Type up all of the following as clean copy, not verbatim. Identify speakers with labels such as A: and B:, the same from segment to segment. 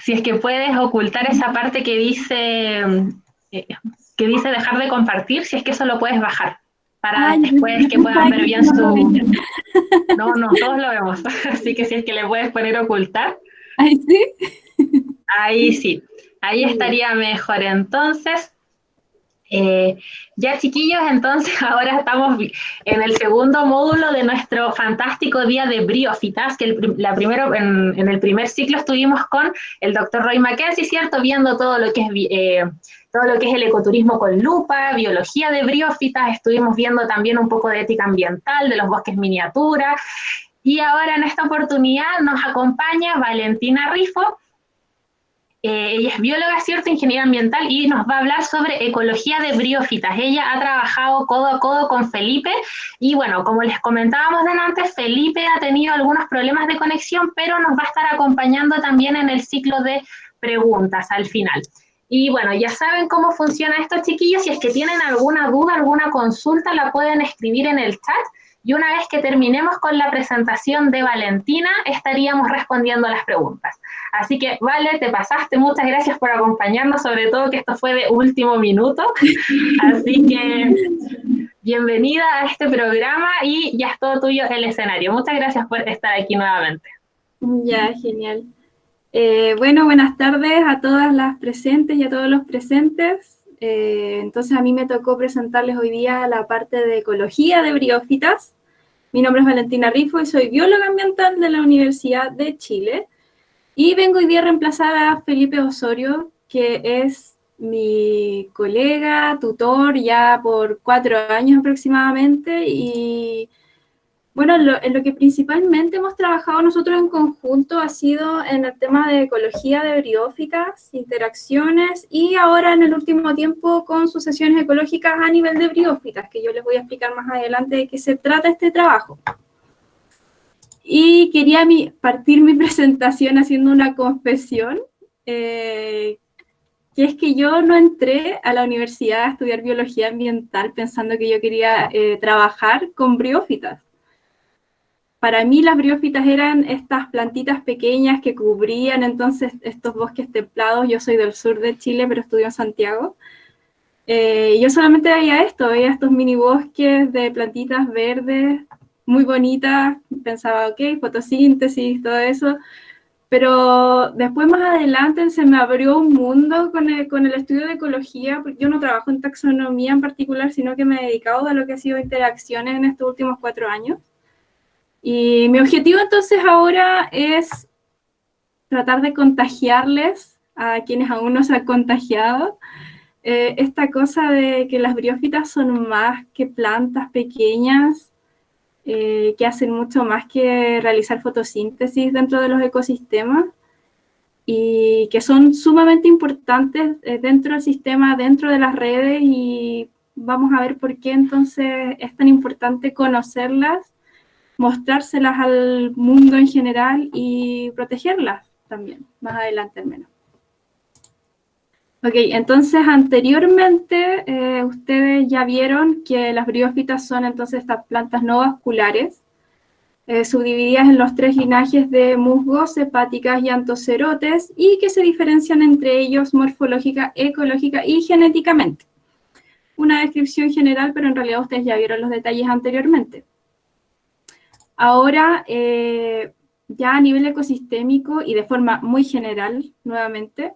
A: si es que puedes ocultar esa parte que dice dejar de compartir, si es que eso lo puedes bajar para
B: Ay,
A: después que
B: yo
A: puedan
B: pensaba
A: ver
B: que
A: bien
B: no lo
A: su...
B: veía.
A: No, no, todos lo vemos. Así que si es que le puedes poner ocultar,
B: Ay, sí.
A: ahí sí, ahí
B: Sí.
A: estaría mejor. Entonces, ya chiquillos, entonces ahora estamos en el segundo módulo de nuestro fantástico día de briófitas, que en el primer ciclo estuvimos con el doctor Roy Mackenzie, ¿cierto? Viendo todo lo que es el ecoturismo con lupa, biología de briófitas, estuvimos viendo también un poco de ética ambiental, de los bosques miniatura, y ahora en esta oportunidad nos acompaña Valentina Rifo. Ella es bióloga, ¿cierto? Ingeniera ambiental y nos va a hablar sobre ecología de briófitas. Ella ha trabajado codo a codo con Felipe y bueno, como les comentábamos antes, Felipe ha tenido algunos problemas de conexión, pero nos va a estar acompañando también en el ciclo de preguntas al final. Y bueno, ya saben cómo funciona esto, chiquillos. Si es que tienen alguna duda, alguna consulta, la pueden escribir en el chat. Y una vez que terminemos con la presentación de Valentina, estaríamos respondiendo a las preguntas. Así que, Vale, te pasaste, muchas gracias por acompañarnos, sobre todo que esto fue de último minuto. Así que, bienvenida a este programa y ya es todo tuyo el escenario. Muchas gracias por estar aquí nuevamente.
B: Ya, genial. Bueno, buenas tardes a todas las presentes y a todos los presentes. Entonces a mí me tocó presentarles hoy día la parte de ecología de briófitas. Mi nombre es Valentina Rifo y soy bióloga ambiental de la Universidad de Chile. Y vengo hoy día a reemplazar a Felipe Osorio, que es mi colega, tutor ya por 4 años aproximadamente. Y bueno, en lo que principalmente hemos trabajado nosotros en conjunto ha sido en el tema de ecología de briófitas, interacciones y ahora en el último tiempo con sucesiones ecológicas a nivel de briófitas, que yo les voy a explicar más adelante de qué se trata este trabajo. Y quería partir mi presentación haciendo una confesión, que es que yo no entré a la universidad a estudiar biología ambiental pensando que yo quería trabajar con briófitas. Para mí las briófitas eran estas plantitas pequeñas que cubrían entonces estos bosques templados. Yo soy del sur de Chile, pero estudio en Santiago. Yo solamente veía estos mini bosques de plantitas verdes, muy bonitas. Pensaba, ok, fotosíntesis, todo eso. Pero después más adelante se me abrió un mundo con el estudio de ecología, porque yo no trabajo en taxonomía en particular, sino que me he dedicado a lo que ha sido interacciones en estos últimos 4 años. Y mi objetivo entonces ahora es tratar de contagiarles a quienes aún no se han contagiado esta cosa de que las briófitas son más que plantas pequeñas que hacen mucho más que realizar fotosíntesis dentro de los ecosistemas y que son sumamente importantes dentro del sistema, dentro de las redes, y vamos a ver por qué entonces es tan importante conocerlas, mostrárselas al mundo en general y protegerlas también, más adelante al menos. Ok, entonces anteriormente ustedes ya vieron que las briófitas son entonces estas plantas no vasculares, subdivididas en los 3 linajes de musgos, hepáticas y antocerotes, y que se diferencian entre ellos morfológica, ecológica y genéticamente. Una descripción general, pero en realidad ustedes ya vieron los detalles anteriormente. Ahora, ya a nivel ecosistémico y de forma muy general, nuevamente,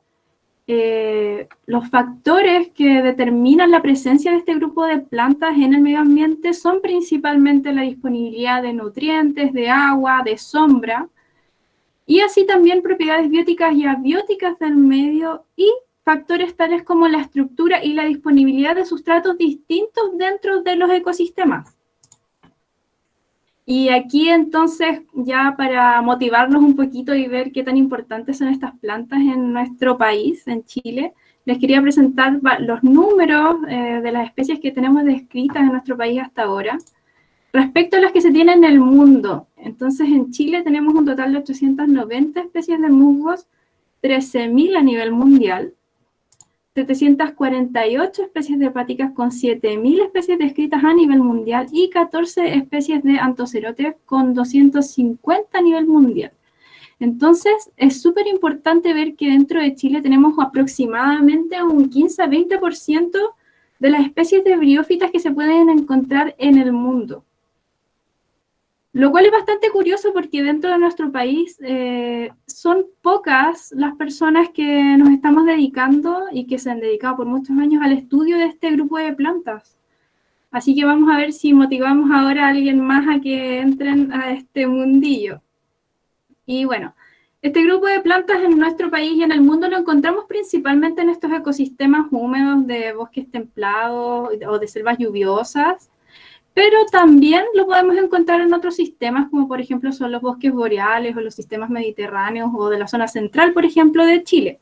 B: los factores que determinan la presencia de este grupo de plantas en el medio ambiente son principalmente la disponibilidad de nutrientes, de agua, de sombra, y así también propiedades bióticas y abióticas del medio y factores tales como la estructura y la disponibilidad de sustratos distintos dentro de los ecosistemas. Y aquí entonces, ya para motivarnos un poquito y ver qué tan importantes son estas plantas en nuestro país, en Chile, les quería presentar los números de las especies que tenemos descritas en nuestro país hasta ahora, respecto a las que se tienen en el mundo. Entonces, en Chile tenemos un total de 890 especies de musgos, 13.000 a nivel mundial, 748 especies de hepáticas con 7.000 especies descritas a nivel mundial y 14 especies de antocerotes con 250 a nivel mundial. Entonces, es súper importante ver que dentro de Chile tenemos aproximadamente un 15 a 20% de las especies de briófitas que se pueden encontrar en el mundo. Lo cual es bastante curioso porque dentro de nuestro país son pocas las personas que nos estamos dedicando y que se han dedicado por muchos años al estudio de este grupo de plantas. Así que vamos a ver si motivamos ahora a alguien más a que entren a este mundillo. Y bueno, este grupo de plantas en nuestro país y en el mundo lo encontramos principalmente en estos ecosistemas húmedos de bosques templados o de selvas lluviosas, pero también lo podemos encontrar en otros sistemas, como por ejemplo son los bosques boreales o los sistemas mediterráneos o de la zona central, por ejemplo, de Chile.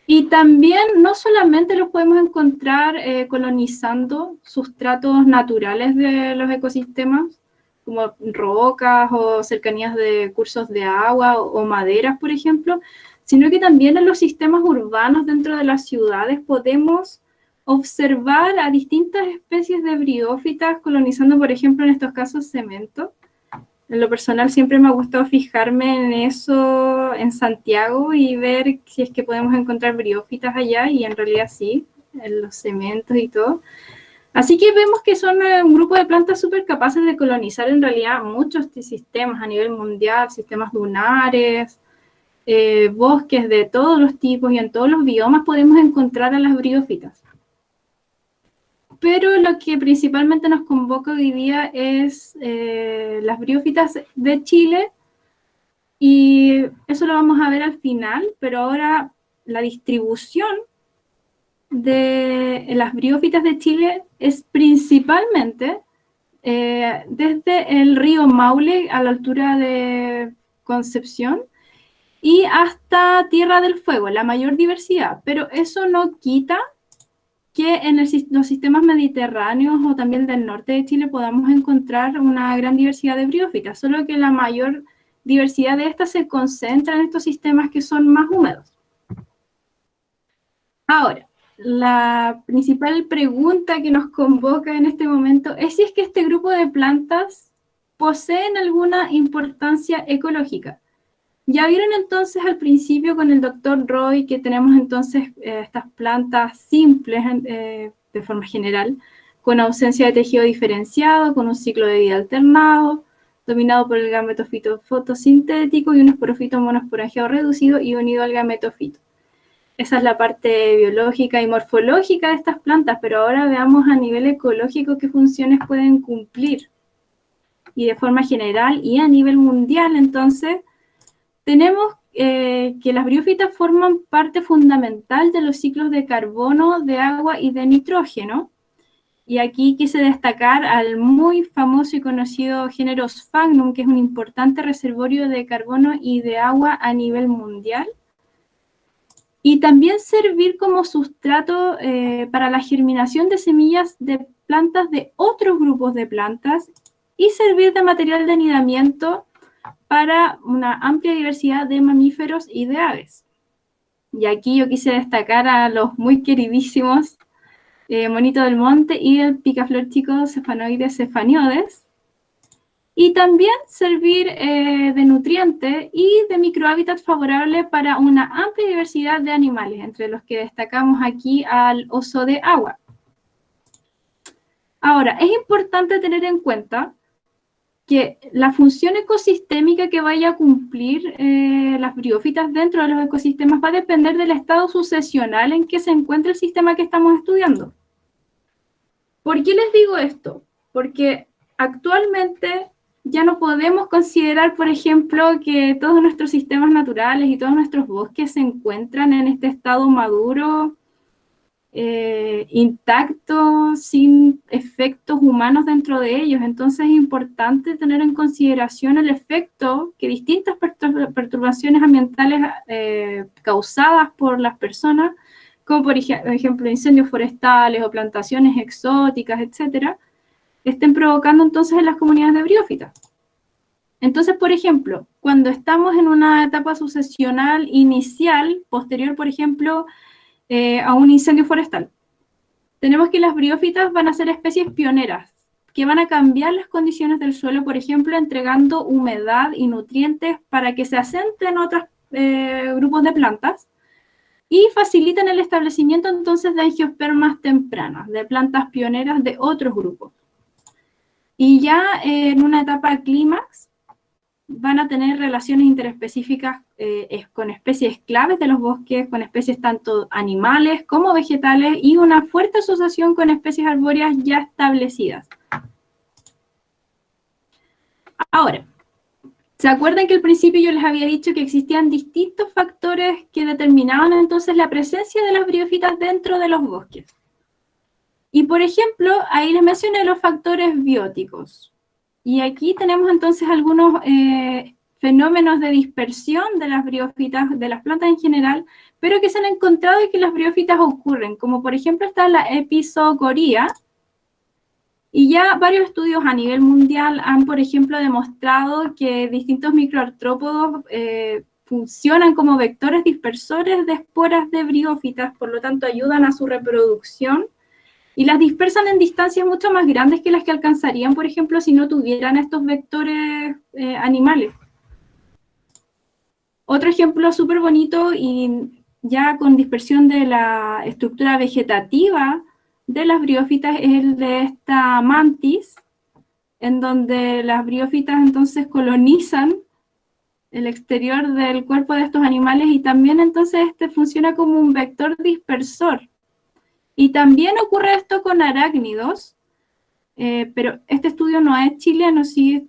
B: Y también no solamente los podemos encontrar colonizando sustratos naturales de los ecosistemas, como rocas o cercanías de cursos de agua o maderas, por ejemplo, sino que también en los sistemas urbanos dentro de las ciudades podemos observar a distintas especies de briófitas colonizando, por ejemplo, en estos casos, cemento. En lo personal siempre me ha gustado fijarme en eso en Santiago y ver si es que podemos encontrar briófitas allá, y en realidad sí, en los cementos y todo. Así que vemos que son un grupo de plantas súper capaces de colonizar en realidad muchos sistemas a nivel mundial, sistemas dunares, bosques de todos los tipos, y en todos los biomas podemos encontrar a las briófitas. Pero lo que principalmente nos convoca hoy día es las briófitas de Chile, y eso lo vamos a ver al final, pero ahora la distribución de las briófitas de Chile es principalmente desde el río Maule a la altura de Concepción y hasta Tierra del Fuego, la mayor diversidad, pero eso no quita que en los sistemas mediterráneos o también del norte de Chile podamos encontrar una gran diversidad de briófitas, solo que la mayor diversidad de estas se concentra en estos sistemas que son más húmedos. Ahora, la principal pregunta que nos convoca en este momento es si es que este grupo de plantas poseen alguna importancia ecológica. Ya vieron entonces al principio con el doctor Roy que tenemos entonces estas plantas simples de forma general, con ausencia de tejido diferenciado, con un ciclo de vida alternado, dominado por el gametofito fotosintético y un esporofito monoesporangiado reducido y unido al gametofito. Esa es la parte biológica y morfológica de estas plantas, pero ahora veamos a nivel ecológico qué funciones pueden cumplir. Y de forma general y a nivel mundial, entonces, tenemos que las briófitas forman parte fundamental de los ciclos de carbono, de agua y de nitrógeno. Y aquí quise destacar al muy famoso y conocido género Sphagnum, que es un importante reservorio de carbono y de agua a nivel mundial. Y también servir como sustrato para la germinación de semillas de plantas de otros grupos de plantas y servir de material de anidamiento para una amplia diversidad de mamíferos y de aves. Y aquí yo quise destacar a los muy queridísimos monito del monte y el picaflor chico Cephanoides cephanioides, y también servir de nutriente y de microhábitat favorable para una amplia diversidad de animales, entre los que destacamos aquí al oso de agua. Ahora, es importante tener en cuenta que la función ecosistémica que vaya a cumplir las briófitas dentro de los ecosistemas va a depender del estado sucesional en que se encuentra el sistema que estamos estudiando. ¿Por qué les digo esto? Porque actualmente ya no podemos considerar, por ejemplo, que todos nuestros sistemas naturales y todos nuestros bosques se encuentran en este estado maduro, intacto, sin efectos humanos dentro de ellos. Entonces es importante tener en consideración el efecto que distintas perturbaciones ambientales causadas por las personas, como por ejemplo incendios forestales o plantaciones exóticas, etcétera, estén provocando entonces en las comunidades de briófitas. Entonces, por ejemplo, cuando estamos en una etapa sucesional inicial, posterior, por ejemplo, a un incendio forestal, tenemos que las briófitas van a ser especies pioneras, que van a cambiar las condiciones del suelo, por ejemplo, entregando humedad y nutrientes para que se asenten otros grupos de plantas y facilitan el establecimiento entonces de angiospermas tempranas, de plantas pioneras de otros grupos. Y ya en una etapa clímax van a tener relaciones interespecíficas con especies claves de los bosques, con especies tanto animales como vegetales y una fuerte asociación con especies arbóreas ya establecidas. Ahora, ¿se acuerdan que al principio yo les había dicho que existían distintos factores que determinaban entonces la presencia de las briófitas dentro de los bosques? Y por ejemplo, ahí les mencioné los factores bióticos. Y aquí tenemos entonces algunos fenómenos de dispersión de las briófitas, de las plantas en general, pero que se han encontrado y que las briófitas ocurren, como por ejemplo está la epizoocoría, y ya varios estudios a nivel mundial han, por ejemplo, demostrado que distintos microartrópodos funcionan como vectores dispersores de esporas de briófitas, por lo tanto ayudan a su reproducción y las dispersan en distancias mucho más grandes que las que alcanzarían, por ejemplo, si no tuvieran estos vectores animales. Otro ejemplo súper bonito y ya con dispersión de la estructura vegetativa de las briófitas es el de esta mantis, en donde las briófitas entonces colonizan el exterior del cuerpo de estos animales y también entonces este funciona como un vector dispersor. Y también ocurre esto con arácnidos, pero este estudio no es chileno, sí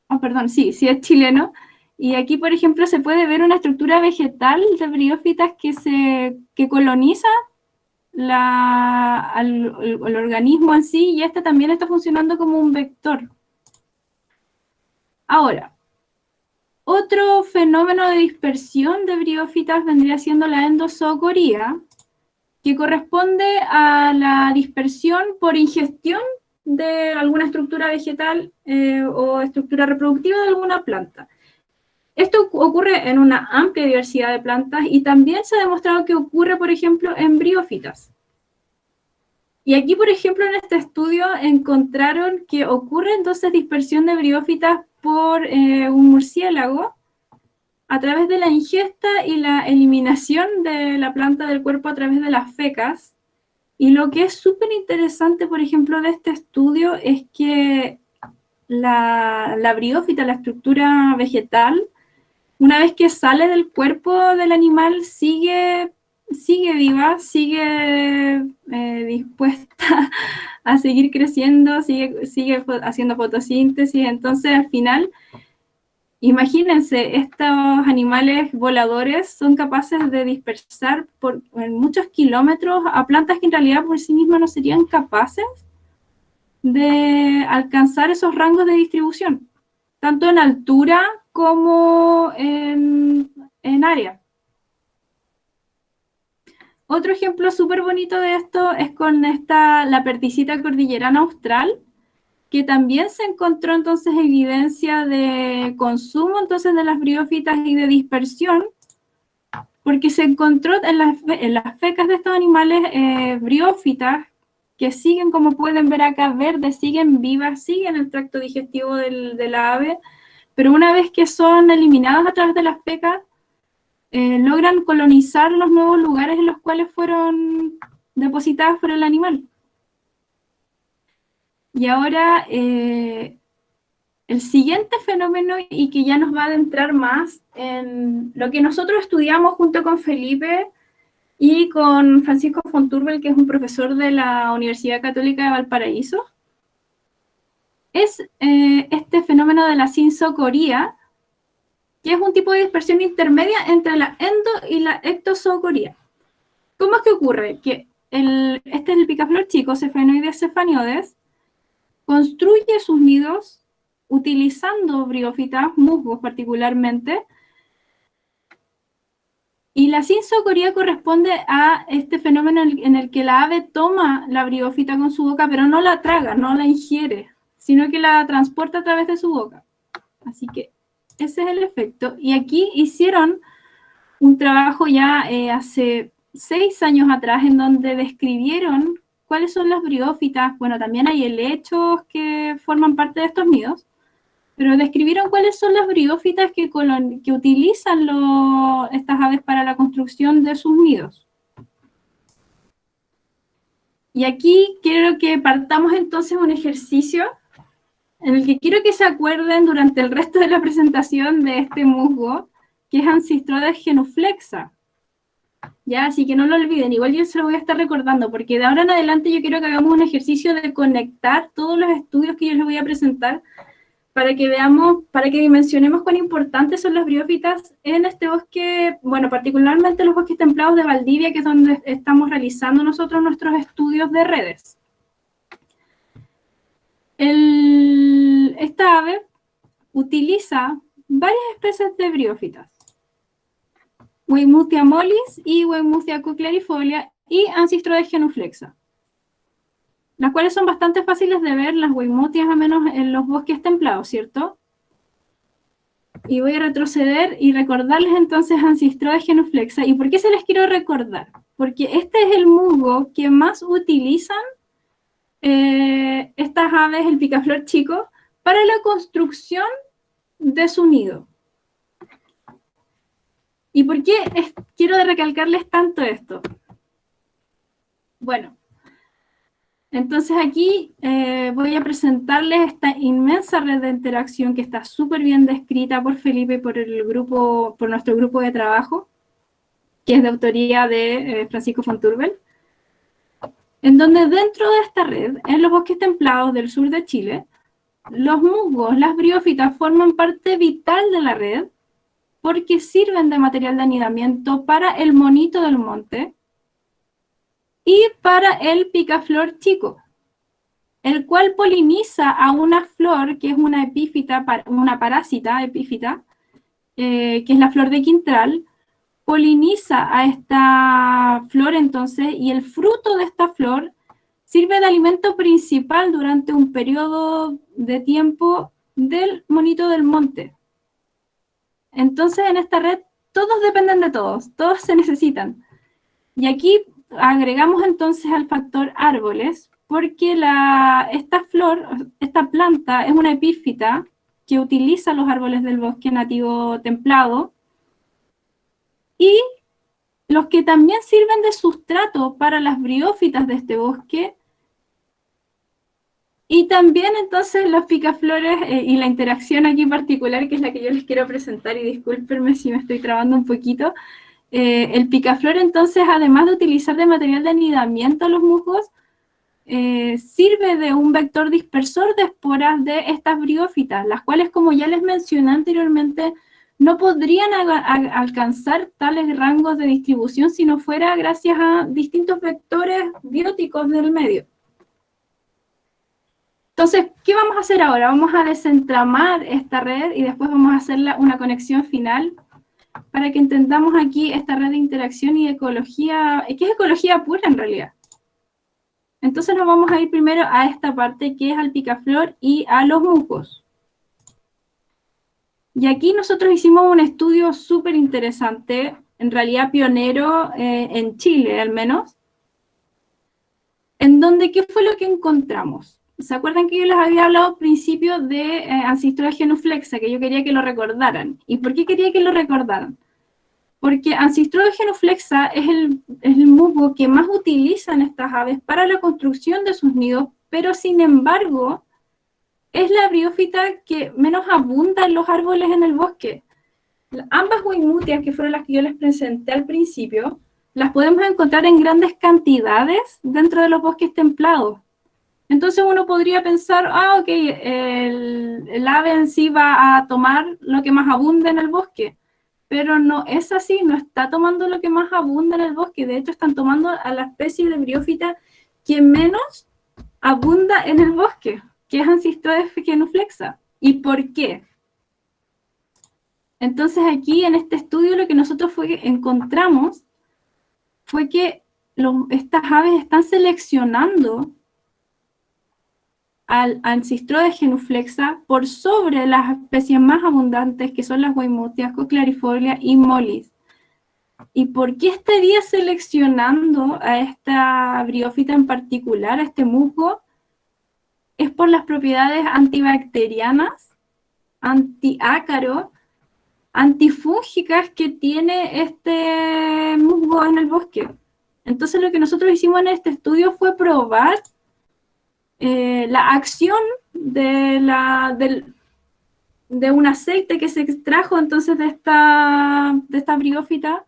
B: es chileno. Y aquí, por ejemplo, se puede ver una estructura vegetal de briófitas que coloniza el organismo en sí, y este también está funcionando como un vector. Ahora, otro fenómeno de dispersión de briófitas vendría siendo la endozoocoría, que corresponde a la dispersión por ingestión de alguna estructura vegetal o estructura reproductiva de alguna planta. Esto ocurre en una amplia diversidad de plantas y también se ha demostrado que ocurre, por ejemplo, en briófitas. Y aquí, por ejemplo, en este estudio encontraron que ocurre entonces dispersión de briófitas por un murciélago a través de la ingesta y la eliminación de la planta del cuerpo a través de las fecas. Y lo que es súper interesante, por ejemplo, de este estudio es que la briófita, la estructura vegetal, una vez que sale del cuerpo del animal, sigue viva, sigue dispuesta a seguir creciendo, sigue haciendo fotosíntesis. Entonces, al final, imagínense, estos animales voladores son capaces de dispersar en muchos kilómetros a plantas que en realidad por sí mismas no serían capaces de alcanzar esos rangos de distribución, tanto en altura como en área. Otro ejemplo súper bonito de esto es con la perticita cordillerana austral, que también se encontró entonces evidencia de consumo entonces de las briófitas y de dispersión, porque se encontró en las fecas de estos animales briófitas que siguen, como pueden ver acá, verdes, siguen vivas, siguen el tracto digestivo de la ave, pero una vez que son eliminadas a través de las fecas, logran colonizar los nuevos lugares en los cuales fueron depositadas por el animal. Y ahora, el siguiente fenómeno, y que ya nos va a adentrar más en lo que nosotros estudiamos junto con Felipe y con Francisco Fonturbel, que es un profesor de la Universidad Católica de Valparaíso, es este fenómeno de la sinsoocoría, que es un tipo de dispersión intermedia entre la y la ectozoocoría. ¿Cómo es que ocurre? Que este es el picaflor chico, Cephenoides cephaniodes, construye sus nidos utilizando briófitas, musgos particularmente, y la sinsoocoría corresponde a este fenómeno en el que la ave toma la briófita con su boca, pero no la traga, no la ingiere, sino que la transporta a través de su boca. Así que ese es el efecto. Y aquí hicieron un trabajo ya hace 6 años atrás en donde describieron cuáles son las briófitas. Bueno, también hay helechos que forman parte de estos nidos, pero describieron cuáles son las briófitas que utilizan estas aves para la construcción de sus nidos. Y aquí quiero que partamos entonces un ejercicio en el que quiero que se acuerden durante el resto de la presentación de este musgo, que es Ancistrodes genuflexa. Ya, así que no lo olviden, igual yo se lo voy a estar recordando, porque de ahora en adelante yo quiero que hagamos un ejercicio de conectar todos los estudios que yo les voy a presentar para que veamos, para que dimensionemos cuán importantes son las briófitas en este bosque, bueno, particularmente los bosques templados de Valdivia, que es donde estamos realizando nosotros nuestros estudios de redes. Esta ave utiliza varias especies de briófitas. Weymouthia mollis y Weymouthia cuclerifolia y Ancistrodes genuflexa, las cuales son bastante fáciles de ver, las Weymouthia al menos en los bosques templados, ¿cierto? Y voy a retroceder y recordarles entonces Ancistrodes genuflexa. ¿Y por qué se les quiero recordar? Porque este es el musgo que más utilizan estas aves, el picaflor chico, para la construcción de su nido. ¿Y por qué quiero recalcarles tanto esto? Bueno, entonces aquí voy a presentarles esta inmensa red de interacción que está súper bien descrita por Felipe y por nuestro grupo de trabajo, que es de autoría de Francisco Fonturbel, en donde dentro de esta red, en los bosques templados del sur de Chile, los musgos, las briófitas, forman parte vital de la red porque sirven de material de anidamiento para el monito del monte y para el picaflor chico, el cual poliniza a una flor que es una epífita, una parásita epífita, que es la flor de quintral, poliniza a esta flor entonces, y el fruto de esta flor sirve de alimento principal durante un periodo de tiempo del monito del monte. Entonces, en esta red, todos dependen de todos se necesitan. Y aquí agregamos entonces al factor árboles, porque esta planta es una epífita que utiliza los árboles del bosque nativo templado, y los que también sirven de sustrato para las briófitas de este bosque, y también entonces los picaflores y la interacción aquí particular, que es la que yo les quiero presentar, y discúlpenme si me estoy trabando un poquito. El picaflor entonces, además de utilizar de material de anidamiento los musgos, sirve de un vector dispersor de esporas de estas briófitas, las cuales, como ya les mencioné anteriormente, no podrían alcanzar tales rangos de distribución si no fuera gracias a distintos vectores bióticos del medio. Entonces, ¿qué vamos a hacer ahora? Vamos a desentramar esta red y después vamos a hacer una conexión final para que entendamos aquí esta red de interacción y ecología, que es ecología pura en realidad. Entonces nos vamos a ir primero a esta parte que es al picaflor y a los musgos. Y aquí nosotros hicimos un estudio súper interesante, en realidad pionero en Chile al menos, en donde ¿qué fue lo que encontramos? ¿Se acuerdan que yo les había hablado al principio de Ancistrodes genuflexa, que yo quería que lo recordaran? ¿Y por qué quería que lo recordaran? Porque Ancistrodes genuflexa es el musgo que más utilizan estas aves para la construcción de sus nidos, pero sin embargo es la briófita que menos abunda en los árboles en el bosque. Ambas Weymouthia, que fueron las que yo les presenté al principio, las podemos encontrar en grandes cantidades dentro de los bosques templados. Entonces uno podría pensar, ok, el ave en sí va a tomar lo que más abunda en el bosque, pero no es así, no está tomando lo que más abunda en el bosque, de hecho están tomando a la especie de briófita que menos abunda en el bosque, que es Ancistrodes genuflexa. ¿Y por qué? Entonces aquí en este estudio lo que nosotros encontramos fue que estas aves están seleccionando al Ancistrodes genuflexa por sobre las especies más abundantes, que son las Weymouthia, Cuclerifolia y Mollis. ¿Y por qué estaría seleccionando a esta briófita en particular, a este musgo? Es por las propiedades antibacterianas, antiácaro, antifúngicas que tiene este musgo en el bosque. Entonces lo que nosotros hicimos en este estudio fue probar la acción de un aceite que se extrajo entonces de esta briófita.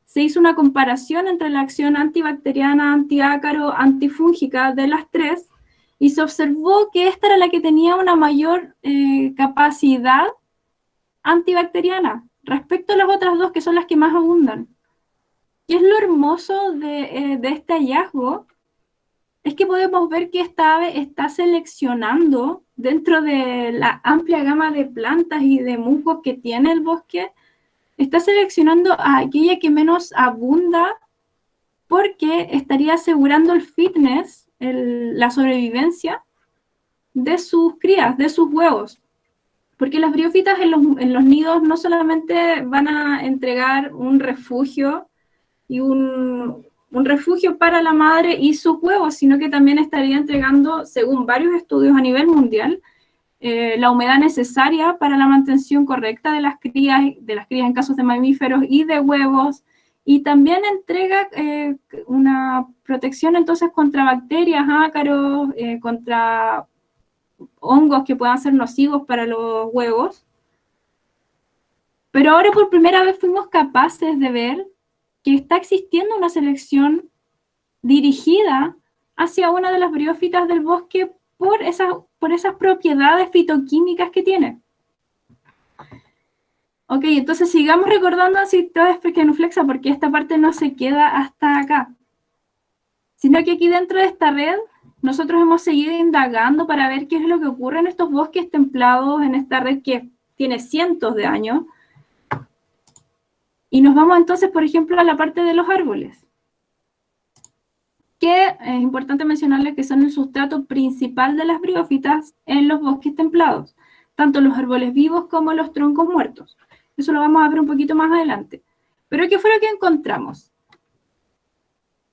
B: Se hizo una comparación entre la acción antibacteriana, antiácaro, antifúngica de las tres y se observó que esta era la que tenía una mayor capacidad antibacteriana respecto a las otras dos que son las que más abundan. Y es lo hermoso de este hallazgo, es que podemos ver que esta ave está seleccionando dentro de la amplia gama de plantas y de musgos que tiene el bosque, está seleccionando a aquella que menos abunda porque estaría asegurando el fitness, la sobrevivencia de sus crías, de sus huevos. Porque las briófitas en los nidos no solamente van a entregar un refugio y un refugio para la madre y sus huevos, sino que también estaría entregando, según varios estudios a nivel mundial, la humedad necesaria para la mantención correcta de las crías en casos de mamíferos y de huevos, y también entrega una protección entonces contra bacterias, ácaros, contra hongos que puedan ser nocivos para los huevos. Pero ahora por primera vez fuimos capaces de ver que está existiendo una selección dirigida hacia una de las briófitas del bosque por esas propiedades fitoquímicas que tiene. Ok, entonces sigamos recordando Acinetobacter genuflexa porque esta parte no se queda hasta acá, sino que aquí dentro de esta red nosotros hemos seguido indagando para ver qué es lo que ocurre en estos bosques templados, en esta red que tiene cientos de años. Y nos vamos entonces, por ejemplo, a la parte de los árboles, que es importante mencionarles que son el sustrato principal de las briófitas en los bosques templados, tanto los árboles vivos como los troncos muertos. Eso lo vamos a ver un poquito más adelante. Pero ¿qué fue lo que encontramos?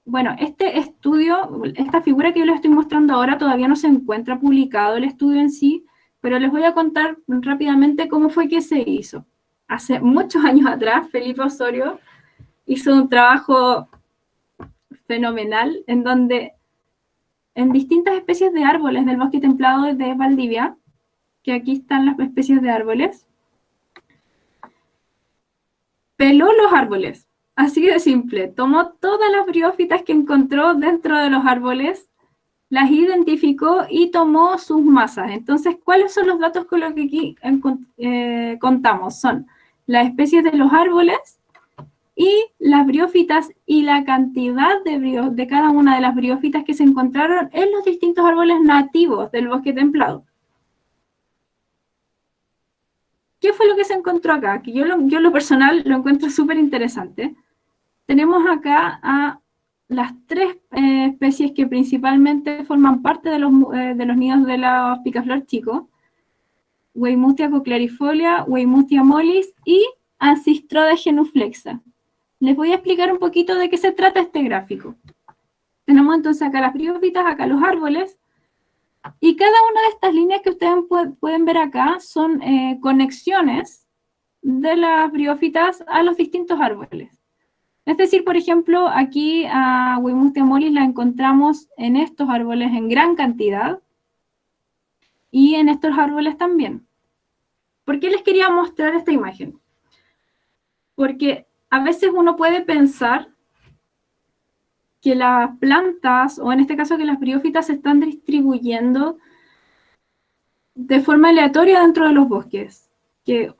B: Bueno, este estudio, esta figura que yo les estoy mostrando ahora, todavía no se encuentra publicado el estudio en sí, pero les voy a contar rápidamente cómo fue que se hizo. Hace muchos años atrás, Felipe Osorio hizo un trabajo fenomenal en donde en distintas especies de árboles del bosque templado de Valdivia, que aquí están las especies de árboles, peló los árboles, así de simple. Tomó todas las briófitas que encontró dentro de los árboles, las identificó y tomó sus masas. Entonces, ¿cuáles son los datos con los que aquí contamos? Son las especies de los árboles y las briófitas y la cantidad de cada una de las briófitas que se encontraron en los distintos árboles nativos del bosque templado. ¿Qué fue lo que se encontró acá? Que yo en lo personal lo encuentro súper interesante. Tenemos acá a las tres especies que principalmente forman parte de los nidos de los picaflor chicos: Weimuthia cochlearifolia, Weimuthia mollis y Acistroda genuflexa. Les voy a explicar un poquito de qué se trata este gráfico. Tenemos entonces acá las briófitas, acá los árboles, y cada una de estas líneas que ustedes pueden ver acá son conexiones de las briófitas a los distintos árboles. Es decir, por ejemplo, aquí a Weimuthia mollis la encontramos en estos árboles en gran cantidad y en estos árboles también. ¿Por qué les quería mostrar esta imagen? Porque a veces uno puede pensar que las plantas, o en este caso que las briófitas, se están distribuyendo de forma aleatoria dentro de los bosques, que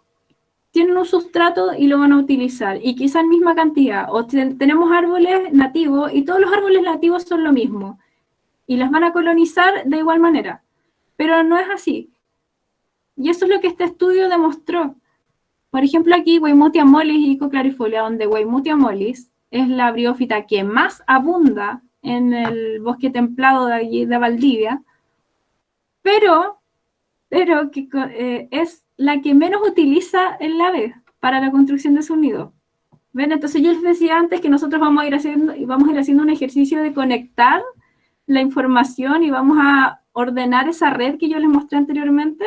B: tienen un sustrato y lo van a utilizar, y quizá en misma cantidad, o tenemos árboles nativos, y todos los árboles nativos son lo mismo, y las van a colonizar de igual manera, pero no es así. Y eso es lo que este estudio demostró. Por ejemplo, aquí Weimuthia mollis y cochlearifolia, donde Weimuthia mollis es la briófita que más abunda en el bosque templado de allí de Valdivia, pero que es la que menos utiliza el ave para la construcción de su nido. ¿Ven? Entonces yo les decía antes que nosotros vamos a ir haciendo un ejercicio de conectar la información y vamos a ordenar esa red que yo les mostré anteriormente,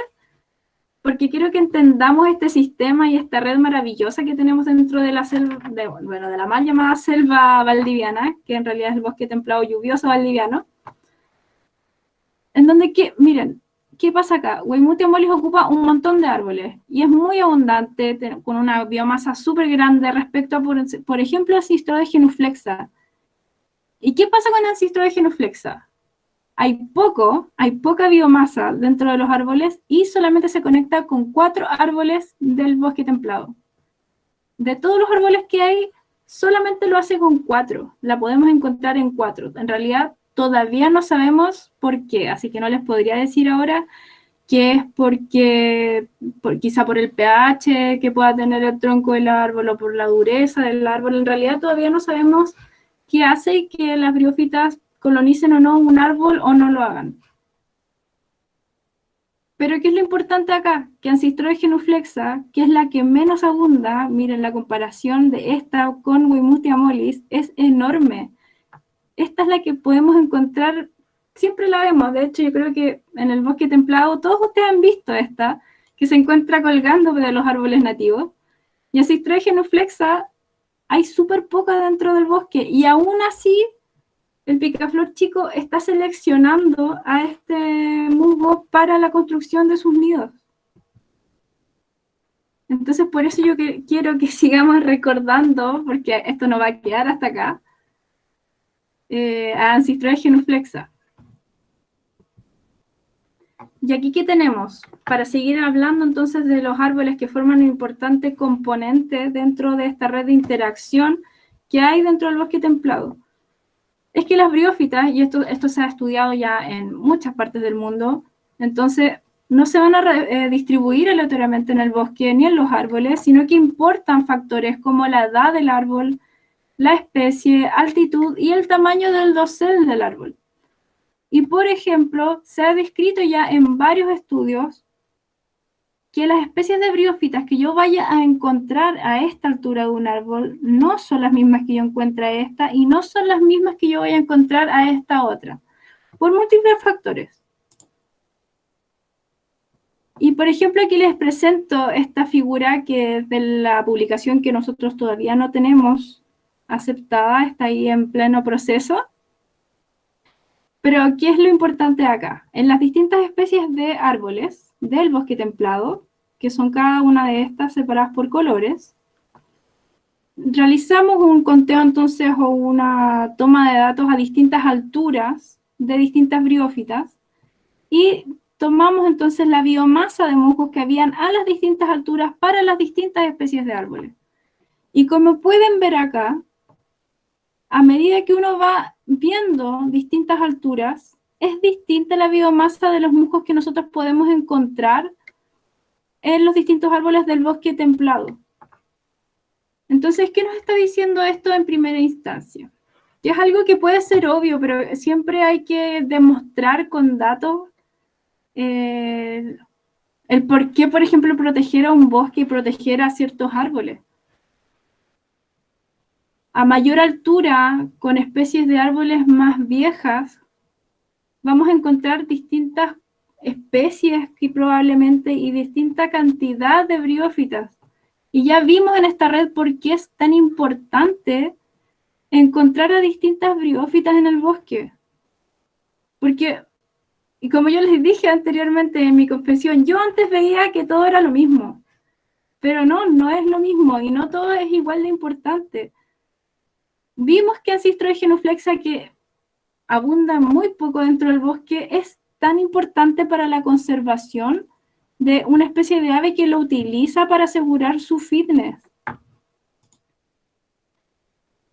B: porque quiero que entendamos este sistema y esta red maravillosa que tenemos dentro de la selva, de la mal llamada selva valdiviana, que en realidad es el bosque templado lluvioso valdiviano, en donde, miren, ¿qué pasa acá? Weymouthia mollis ocupa un montón de árboles y es muy abundante, con una biomasa súper grande respecto a, por ejemplo, el Cistodes de genuflexa. ¿Y qué pasa con el Cistodes de genuflexa? Hay poca biomasa dentro de los árboles y solamente se conecta con 4 árboles del bosque templado. De todos los árboles que hay, solamente lo hace con 4. La podemos encontrar en 4. En realidad, todavía no sabemos por qué, así que no les podría decir ahora que es porque, quizá por el pH que pueda tener el tronco del árbol o por la dureza del árbol. En realidad todavía no sabemos qué hace que las briófitas colonicen o no un árbol o no lo hagan. Pero ¿qué es lo importante acá? Que Ancystrodes genuflexa, que es la que menos abunda, miren, la comparación de esta con Weymouthia mollis es enorme. Esta es la que podemos encontrar, siempre la vemos, de hecho yo creo que en el bosque templado todos ustedes han visto esta, que se encuentra colgando de los árboles nativos. Y Ancystrodes genuflexa hay súper poca dentro del bosque y aún así el picaflor chico está seleccionando a este musgo para la construcción de sus nidos. Entonces, por eso yo quiero que sigamos recordando, porque esto no va a quedar hasta acá, a Ancystrodes genuflexa. Y aquí, ¿qué tenemos? Para seguir hablando entonces de los árboles que forman un importante componente dentro de esta red de interacción que hay dentro del bosque templado. Es que las briófitas, y esto se ha estudiado ya en muchas partes del mundo, entonces no se van a distribuir aleatoriamente en el bosque ni en los árboles, sino que importan factores como la edad del árbol, la especie, altitud y el tamaño del dosel del árbol. Y por ejemplo, se ha descrito ya en varios estudios que las especies de briófitas que yo vaya a encontrar a esta altura de un árbol no son las mismas que yo encuentre a esta y no son las mismas que yo voy a encontrar a esta otra, por múltiples factores. Y por ejemplo aquí les presento esta figura que es de la publicación que nosotros todavía no tenemos aceptada, está ahí en pleno proceso. Pero ¿qué es lo importante acá? En las distintas especies de árboles del bosque templado, que son cada una de estas separadas por colores, realizamos un conteo entonces o una toma de datos a distintas alturas de distintas briófitas y tomamos entonces la biomasa de musgos que habían a las distintas alturas para las distintas especies de árboles. Y como pueden ver acá, a medida que uno va viendo distintas alturas, es distinta la biomasa de los musgos que nosotros podemos encontrar en los distintos árboles del bosque templado. Entonces, ¿qué nos está diciendo esto en primera instancia? Que es algo que puede ser obvio, pero siempre hay que demostrar con datos el por qué, por ejemplo, proteger a un bosque y proteger a ciertos árboles. A mayor altura, con especies de árboles más viejas, vamos a encontrar distintas especies que probablemente y distinta cantidad de briófitas. Y ya vimos en esta red por qué es tan importante encontrar a distintas briófitas en el bosque. Porque, y como yo les dije anteriormente en mi confesión, yo antes veía que todo era lo mismo. Pero no es lo mismo y no todo es igual de importante. Vimos que Ancystrodes genuflexa, que abunda muy poco dentro del bosque, es tan importante para la conservación de una especie de ave que lo utiliza para asegurar su fitness.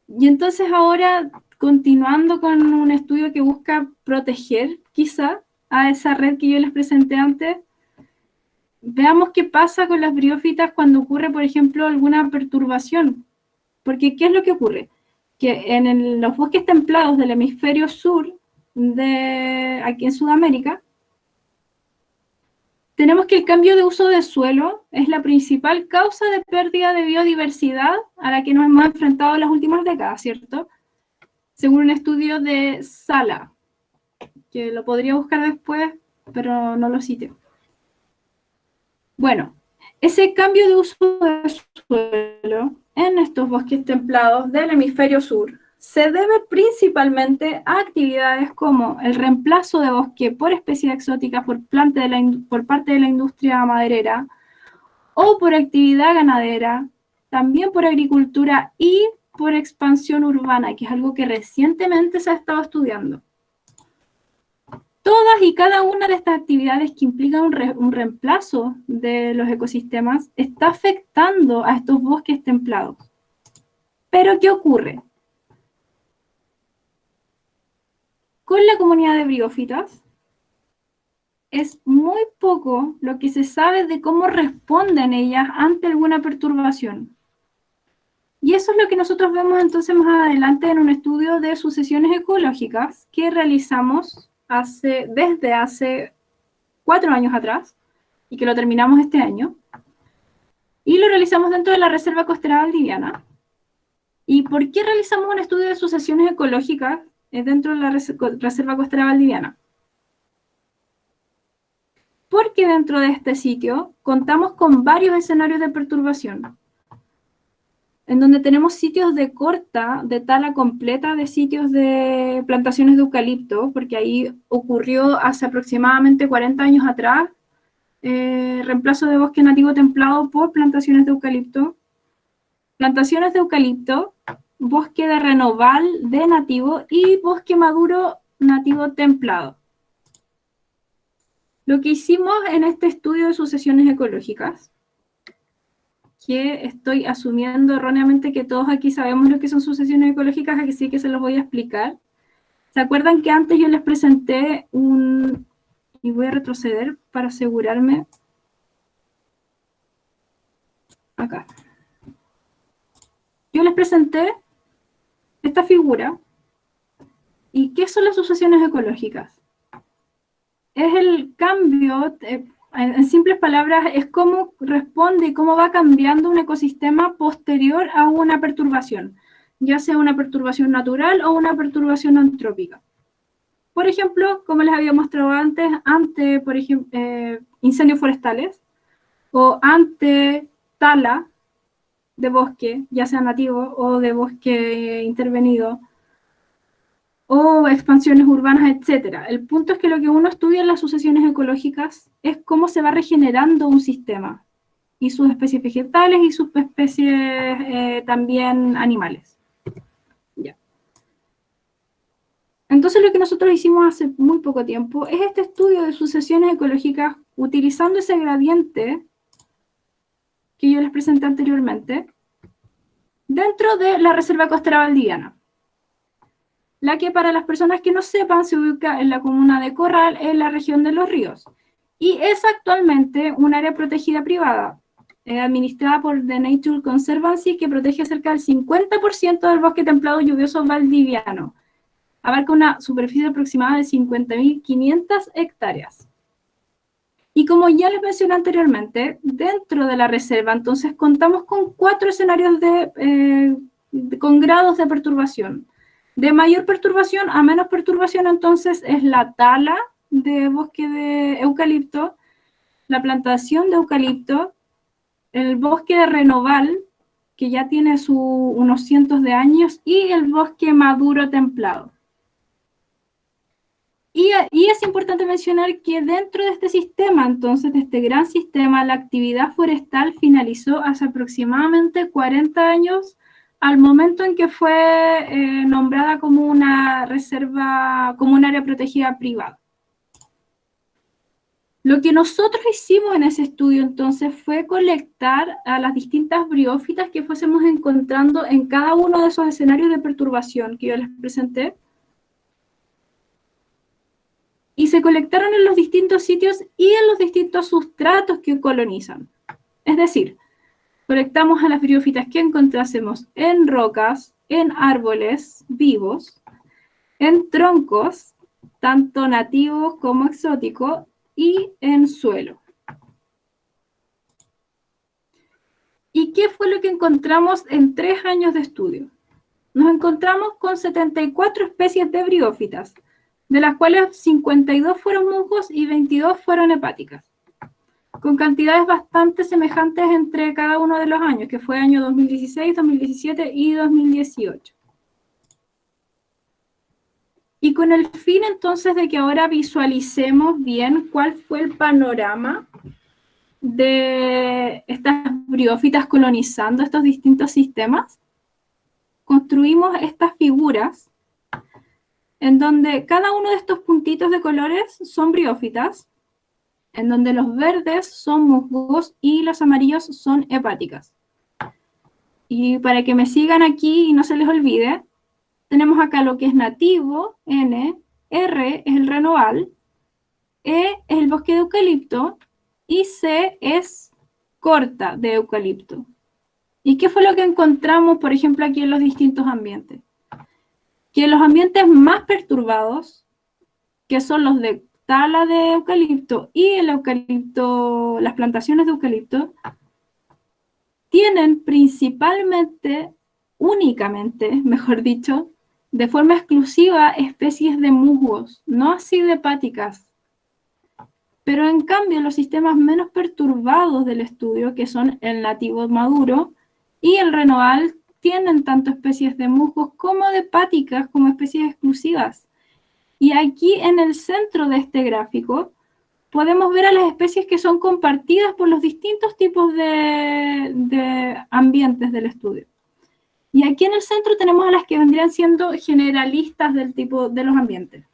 B: Y entonces ahora, continuando con un estudio que busca proteger quizá a esa red que yo les presenté antes, veamos qué pasa con las briófitas cuando ocurre, por ejemplo, alguna perturbación. Porque, ¿qué es lo que ocurre? Que en los bosques templados del hemisferio sur, aquí en Sudamérica, tenemos que el cambio de uso de suelo es la principal causa de pérdida de biodiversidad a la que nos hemos enfrentado en las últimas décadas, ¿cierto? Según un estudio de Sala, que lo podría buscar después, pero no lo cité. Bueno, ese cambio de uso de suelo en estos bosques templados del hemisferio sur se debe principalmente a actividades como el reemplazo de bosque por especies exóticas por parte de la industria maderera o por actividad ganadera, también por agricultura y por expansión urbana, que es algo que recientemente se ha estado estudiando. Todas y cada una de estas actividades que implican un reemplazo de los ecosistemas está afectando a estos bosques templados. Pero, ¿qué ocurre? Con la comunidad de briófitas, es muy poco lo que se sabe de cómo responden ellas ante alguna perturbación. Y eso es lo que nosotros vemos entonces más adelante en un estudio de sucesiones ecológicas que realizamos desde hace 4 años atrás, y que lo terminamos este año, y lo realizamos dentro de la Reserva Costera Valdiviana. ¿Y por qué realizamos un estudio de sucesiones ecológicas dentro de la Reserva Costera Valdiviana? Porque dentro de este sitio contamos con varios escenarios de perturbación, en donde tenemos sitios de corta, de tala completa de sitios de plantaciones de eucalipto, porque ahí ocurrió hace aproximadamente 40 años atrás, reemplazo de bosque nativo templado por plantaciones de eucalipto, bosque de renoval de nativo y bosque maduro nativo templado. Lo que hicimos en este estudio de sucesiones ecológicas, que estoy asumiendo erróneamente que todos aquí sabemos lo que son sucesiones ecológicas, así que se los voy a explicar. ¿Se acuerdan que antes yo les presenté y voy a retroceder para asegurarme? Acá. Yo les presenté esta figura. ¿Y qué son las sucesiones ecológicas? Es el cambio, en simples palabras, es cómo responde y cómo va cambiando un ecosistema posterior a una perturbación, ya sea una perturbación natural o una perturbación antrópica. Por ejemplo, como les había mostrado antes, ante, por ejemplo, incendios forestales o ante tala de bosque, ya sea nativo o de bosque intervenido, o expansiones urbanas, etc. El punto es que lo que uno estudia en las sucesiones ecológicas es cómo se va regenerando un sistema, y sus especies vegetales y sus especies también animales. Ya. Entonces lo que nosotros hicimos hace muy poco tiempo es este estudio de sucesiones ecológicas utilizando ese gradiente que yo les presenté anteriormente dentro de la Reserva Costera Valdiviana, la que, para las personas que no sepan, se ubica en la comuna de Corral, en la región de Los Ríos, y es actualmente un área protegida privada, administrada por The Nature Conservancy, que protege cerca del 50% del bosque templado lluvioso valdiviano. Abarca una superficie aproximada de 50.500 hectáreas. Y como ya les mencioné anteriormente, dentro de la reserva, entonces, contamos con 4 escenarios con grados de perturbación. De mayor perturbación a menos perturbación, entonces, es la tala de bosque de eucalipto, la plantación de eucalipto, el bosque de renoval, que ya tiene unos cientos de años, y el bosque maduro templado. Y es importante mencionar que dentro de este sistema, entonces, de este gran sistema, la actividad forestal finalizó hace aproximadamente 40 años, al momento en que fue nombrada como una reserva, como un área protegida privada. Lo que nosotros hicimos en ese estudio, entonces, fue colectar a las distintas briófitas que fuésemos encontrando en cada uno de esos escenarios de perturbación que yo les presenté, y se colectaron en los distintos sitios y en los distintos sustratos que colonizan. Es decir, colectamos a las briófitas que encontrásemos en rocas, en árboles vivos, en troncos, tanto nativos como exóticos, y en suelo. ¿Y qué fue lo que encontramos en 3 años de estudio? Nos encontramos con 74 especies de briófitas, de las cuales 52 fueron musgos y 22 fueron hepáticas, con cantidades bastante semejantes entre cada uno de los años, que fue año 2016, 2017 y 2018. Y con el fin entonces de que ahora visualicemos bien cuál fue el panorama de estas briófitas colonizando estos distintos sistemas, construimos estas figuras en donde cada uno de estos puntitos de colores son briófitas, en donde los verdes son musgos y los amarillos son hepáticas. Y para que me sigan aquí y no se les olvide, tenemos acá lo que es nativo, N, R es el renoval, E es el bosque de eucalipto y C es corta de eucalipto. ¿Y qué fue lo que encontramos, por ejemplo, aquí en los distintos ambientes? Que los ambientes más perturbados, que son los de tala de eucalipto y el eucalipto, las plantaciones de eucalipto, tienen principalmente, únicamente, mejor dicho, de forma exclusiva especies de musgos, no así de hepáticas. Pero en cambio, los sistemas menos perturbados del estudio, que son el nativo maduro y el renoval, tienen tanto especies de musgos como de hepáticas como especies exclusivas. Y aquí en el centro de este gráfico podemos ver a las especies que son compartidas por los distintos tipos de ambientes del estudio. Y aquí en el centro tenemos a las que vendrían siendo generalistas del tipo de los ambientes,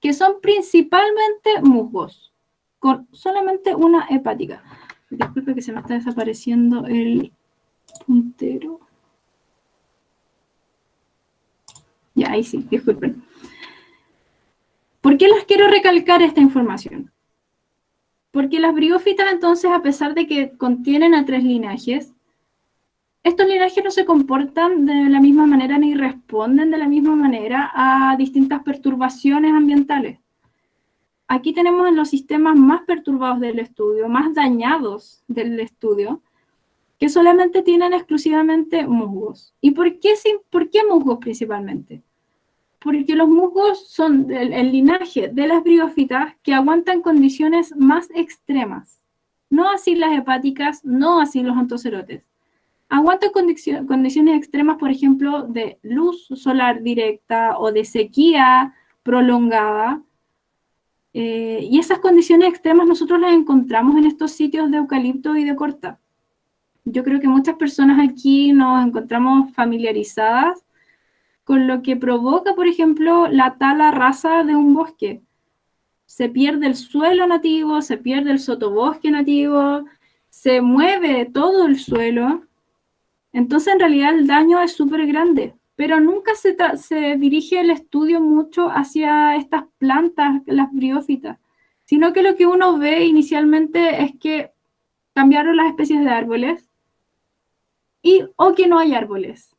B: que son principalmente musgos, con solamente una hepática. Disculpe que se me está desapareciendo el puntero. Ya, ahí sí, disculpen. ¿Por qué les quiero recalcar esta información? Porque las briófitas, entonces, a pesar de que contienen a 3 linajes, estos linajes no se comportan de la misma manera ni responden de la misma manera a distintas perturbaciones ambientales. Aquí tenemos en los sistemas más perturbados del estudio, más dañados del estudio, que solamente tienen exclusivamente musgos. ¿Y por qué musgos principalmente? Porque los musgos son el linaje de las briófitas que aguantan condiciones más extremas. No así las hepáticas, no así los ontocerotes. Aguantan condiciones extremas, por ejemplo, de luz solar directa o de sequía prolongada. Y esas condiciones extremas nosotros las encontramos en estos sitios de eucalipto y de corta. Yo creo que muchas personas aquí nos encontramos familiarizadas con lo que provoca, por ejemplo, la tala rasa de un bosque. Se pierde el suelo nativo, se pierde el sotobosque nativo, se mueve todo el suelo. Entonces, en realidad, el daño es súper grande, pero nunca se dirige el estudio mucho hacia estas plantas, las briófitas, sino que lo que uno ve inicialmente es que cambiaron las especies de árboles o que no hay árboles.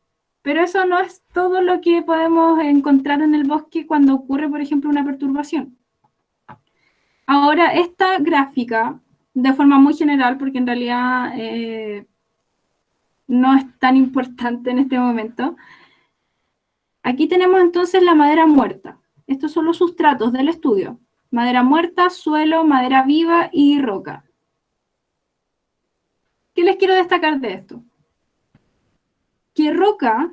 B: Pero eso no es todo lo que podemos encontrar en el bosque cuando ocurre, por ejemplo, una perturbación. Ahora, esta gráfica, de forma muy general, porque en realidad no es tan importante en este momento, aquí tenemos entonces la madera muerta. Estos son los sustratos del estudio. Madera muerta, suelo, madera viva y roca. ¿Qué les quiero destacar de esto? Que roca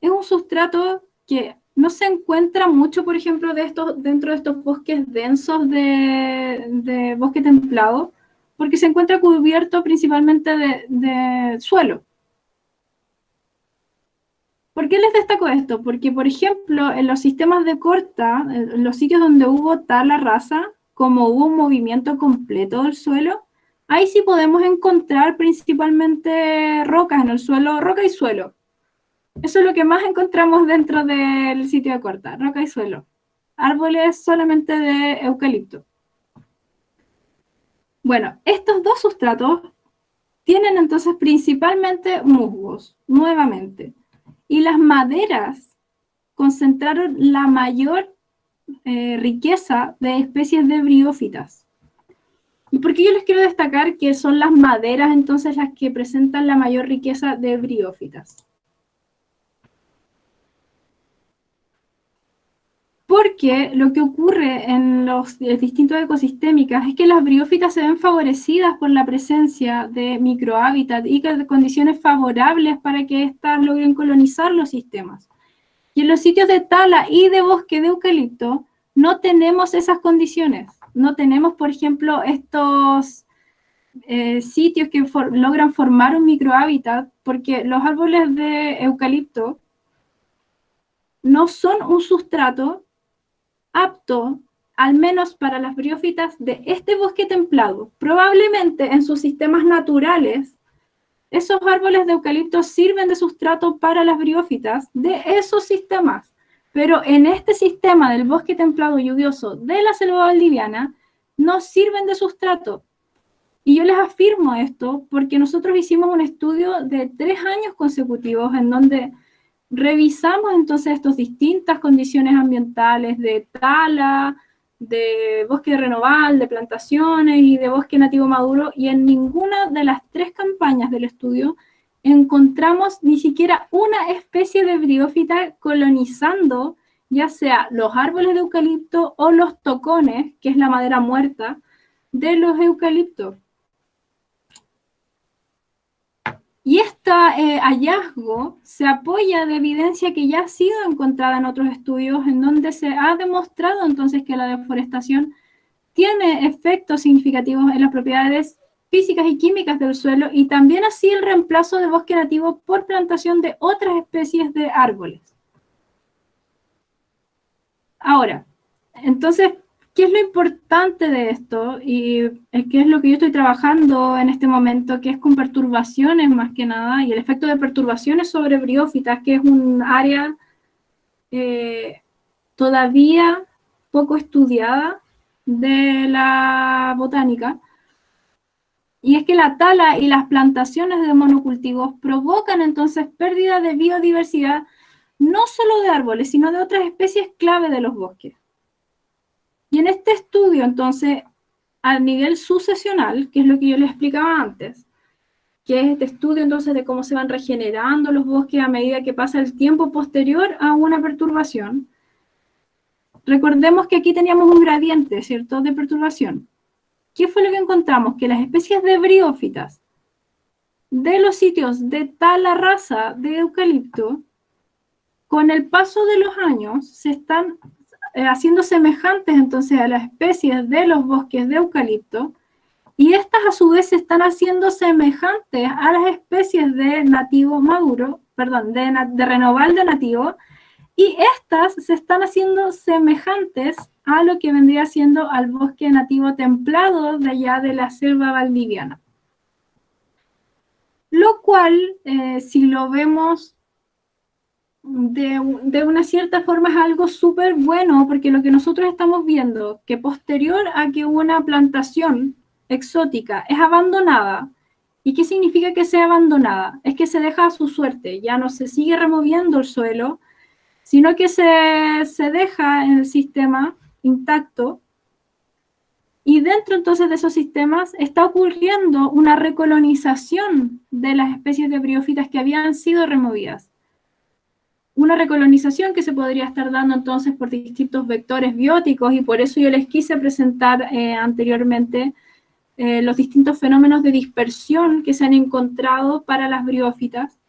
B: es un sustrato que no se encuentra mucho, por ejemplo, dentro de estos bosques densos de bosque templado, porque se encuentra cubierto principalmente de suelo. ¿Por qué les destaco esto? Porque, por ejemplo, en los sistemas de corta, en los sitios donde hubo tala rasa, como hubo un movimiento completo del suelo, ahí sí podemos encontrar principalmente rocas en el suelo, roca y suelo. Eso es lo que más encontramos dentro del sitio de corta, roca y suelo. Árboles solamente de eucalipto. Bueno, estos dos sustratos tienen entonces principalmente musgos, nuevamente. Y las maderas concentraron la mayor riqueza de especies de briófitas. ¿Y por qué yo les quiero destacar que son las maderas entonces las que presentan la mayor riqueza de briófitas? Porque lo que ocurre en los distintos ecosistémicas es que las briófitas se ven favorecidas por la presencia de microhábitats y de condiciones favorables para que éstas logren colonizar los sistemas. Y en los sitios de tala y de bosque de eucalipto no tenemos esas condiciones. No tenemos, por ejemplo, estos sitios que logran formar un microhábitat, porque los árboles de eucalipto no son un sustrato apto, al menos para las briófitas de este bosque templado. Probablemente en sus sistemas naturales, esos árboles de eucalipto sirven de sustrato para las briófitas de esos sistemas, pero en este sistema del bosque templado lluvioso de la selva valdiviana, no sirven de sustrato. Y yo les afirmo esto porque nosotros hicimos un estudio de 3 años consecutivos en donde revisamos entonces estas distintas condiciones ambientales de tala, de bosque renoval, de plantaciones y de bosque nativo maduro, y en ninguna de las 3 campañas del estudio encontramos ni siquiera una especie de briófita colonizando ya sea los árboles de eucalipto o los tocones, que es la madera muerta, de los eucaliptos. Y este hallazgo se apoya de evidencia que ya ha sido encontrada en otros estudios en donde se ha demostrado entonces que la deforestación tiene efectos significativos en las propiedades físicas y químicas del suelo y también así el reemplazo de bosque nativo por plantación de otras especies de árboles. Ahora, entonces, ¿qué es lo importante de esto? Y qué es lo que yo estoy trabajando en este momento, que es con perturbaciones más que nada, y el efecto de perturbaciones sobre briófitas, que es un área todavía poco estudiada de la botánica. Y es que la tala y las plantaciones de monocultivos provocan entonces pérdida de biodiversidad, no solo de árboles, sino de otras especies clave de los bosques. Y en este estudio, entonces, a nivel sucesional, que es lo que yo les explicaba antes, que es este estudio entonces de cómo se van regenerando los bosques a medida que pasa el tiempo posterior a una perturbación, recordemos que aquí teníamos un gradiente, ¿cierto?, de perturbación. ¿Qué fue lo que encontramos? Que las especies de briófitas de los sitios de tala rasa de eucalipto, con el paso de los años, se están haciendo semejantes entonces a las especies de los bosques de eucalipto, y estas a su vez se están haciendo semejantes a las especies de nativo maduro, perdón, de renoval de nativo, y estas se están haciendo semejantes a lo que vendría siendo al bosque nativo templado de allá de la selva valdiviana. Lo cual, si lo vemos de una cierta forma, es algo súper bueno, porque lo que nosotros estamos viendo, que posterior a que una plantación exótica es abandonada, ¿y qué significa que sea abandonada? Es que se deja a su suerte, ya no se sigue removiendo el suelo, sino que se deja en el sistema intacto, y dentro entonces de esos sistemas está ocurriendo una recolonización de las especies de briófitas que habían sido removidas. Una recolonización que se podría estar dando entonces por distintos vectores bióticos, y por eso yo les quise presentar anteriormente los distintos fenómenos de dispersión que se han encontrado para las briófitas,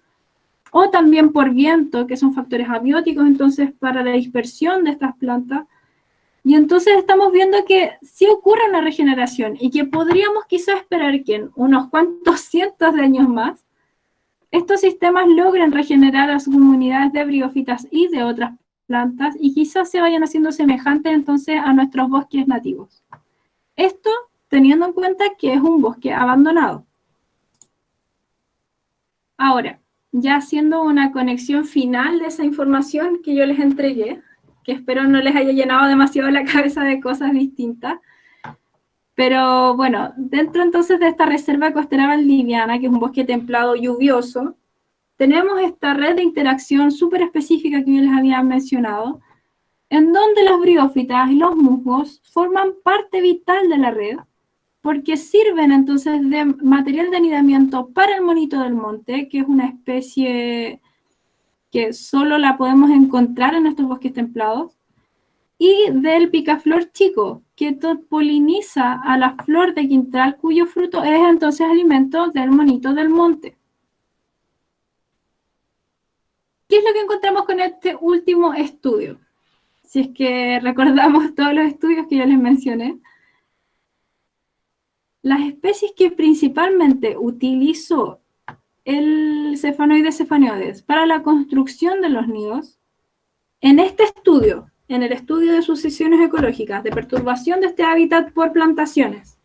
B: o también por viento, que son factores abióticos entonces para la dispersión de estas plantas. Y entonces estamos viendo que sí ocurre una regeneración y que podríamos quizás esperar que en unos cuantos cientos de años más estos sistemas logren regenerar a sus comunidades de briófitas y de otras plantas y quizás se vayan haciendo semejantes entonces a nuestros bosques nativos. Esto teniendo en cuenta que es un bosque abandonado. Ahora, ya haciendo una conexión final de esa información que yo les entregué, que espero no les haya llenado demasiado la cabeza de cosas distintas, pero bueno, dentro entonces de esta reserva costera valdiviana, que es un bosque templado lluvioso, tenemos esta red de interacción súper específica que yo les había mencionado, en donde las briófitas y los musgos forman parte vital de la red, porque sirven entonces de material de anidamiento para el monito del monte, que es una especie que solo la podemos encontrar en nuestros bosques templados, y del picaflor chico, que poliniza a la flor de quintal, cuyo fruto es entonces alimento del monito del monte. ¿Qué es lo que encontramos con este último estudio? Si es que recordamos todos los estudios que yo les mencioné, las especies que principalmente utilizó el Cephanoides cephanioides para la construcción de los nidos, en este estudio, en el estudio de sucesiones ecológicas, de perturbación de este hábitat por plantaciones,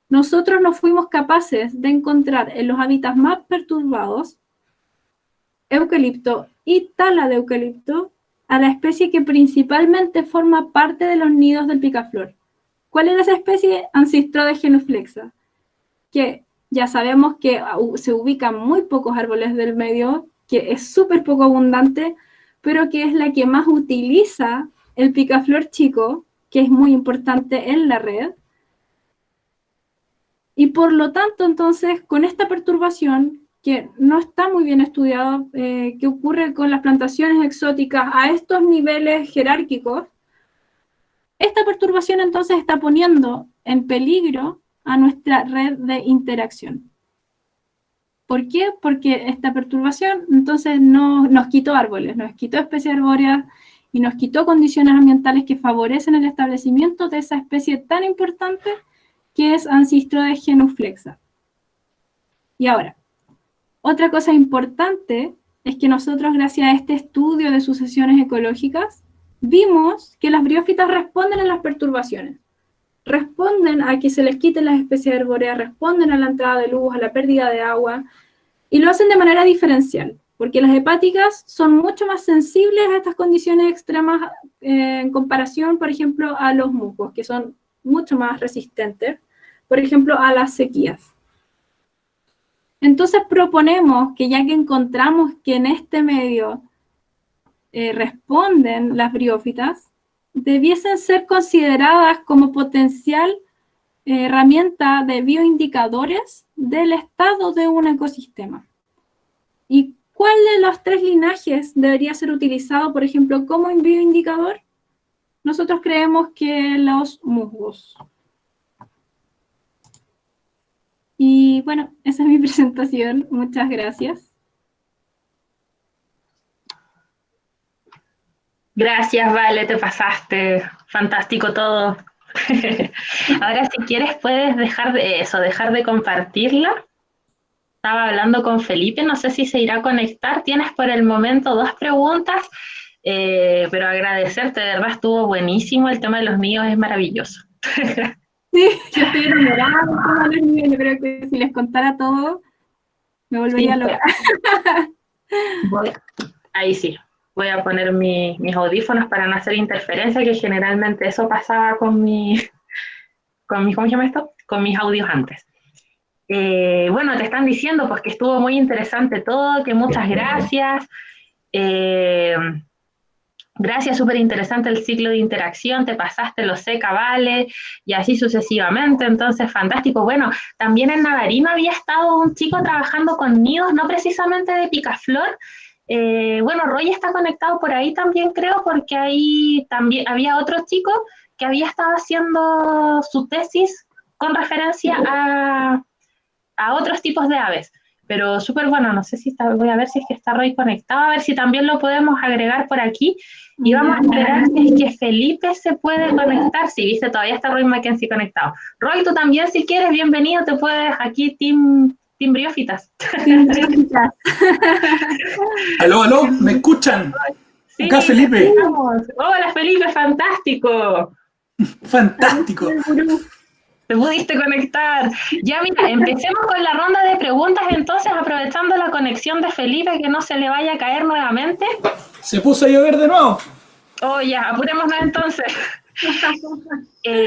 B: nosotros no fuimos capaces de encontrar en los hábitats más perturbados eucalipto y tala de eucalipto a la especie que principalmente forma parte de los nidos del picaflor. ¿Cuál era esa especie? Ancistrodes genuflexa, que ya sabemos que se ubican muy pocos árboles del medio, que es súper poco abundante, pero que es la que más utiliza el picaflor chico, que es muy importante en la red. Y por lo tanto, entonces, con esta perturbación, que no está muy bien estudiado, que ocurre con las plantaciones exóticas a estos niveles jerárquicos, esta perturbación entonces está poniendo en peligro a nuestra red de interacción. ¿Por qué? Porque esta perturbación entonces nos quitó árboles, nos quitó especies arbóreas y nos quitó condiciones ambientales que favorecen el establecimiento de esa especie tan importante que es Ancistrodes genuflexa. Y ahora, otra cosa importante es que nosotros, gracias a este estudio de sucesiones ecológicas, vimos que las briófitas responden a las perturbaciones. Responden a que se les quiten las especies arbóreas, responden a la entrada de luz, a la pérdida de agua, y lo hacen de manera diferencial, porque las hepáticas son mucho más sensibles a estas condiciones extremas en comparación, por ejemplo, a los musgos, que son mucho más resistentes, por ejemplo, a las sequías. Entonces proponemos que ya que encontramos que en este medio responden las briófitas, debiesen ser consideradas como potencial herramienta de bioindicadores del estado de un ecosistema. ¿Y cuál de los tres linajes debería ser utilizado, por ejemplo, como bioindicador? Nosotros creemos que los musgos. Y bueno, esa es mi presentación. Muchas gracias.
A: Gracias, Vale, te pasaste. Fantástico todo. Ahora, si quieres, puedes dejar de compartirla. Estaba hablando con Felipe, no sé si se irá a conectar. Tienes por el momento 2 preguntas, pero agradecerte, de verdad estuvo buenísimo. El tema de los niños es maravilloso.
B: Sí, yo estoy enamorada del tema de los niños. Yo creo que si les contara todo, me volvería loca.
A: Ahí sí. Voy a poner mis audífonos para no hacer interferencia, que generalmente eso pasaba con ¿cómo se llama esto? Con mis audios antes. Bueno, te están diciendo pues que estuvo muy interesante todo, que muchas gracias. Gracias, súper interesante el ciclo de interacción, te pasaste, lo sé, Vale, y así sucesivamente, entonces fantástico. Bueno, también en Navarino había estado un chico trabajando con nidos, no precisamente de picaflor. Bueno, Roy está conectado por ahí también, creo, porque ahí también había otro chico que había estado haciendo su tesis con referencia a otros tipos de aves. Pero súper bueno, no sé si voy a ver si es que está Roy conectado, a ver si también lo podemos agregar por aquí. Y vamos a esperar si es que Felipe se puede conectar. Sí, viste, todavía está Roy Mackenzie conectado. Roy, tú también, si quieres, bienvenido, te puedes aquí, Team Briófitas.
C: Aló, ¿me escuchan?
A: Sí,
C: acá Felipe.
A: Hola Felipe, fantástico.
C: Fantástico.
A: Te pudiste conectar. Ya mira, empecemos con la ronda de preguntas entonces, aprovechando la conexión de Felipe, que no se le vaya a caer nuevamente.
C: Se puso a llover de nuevo.
A: Oh, ya, apurémonos entonces.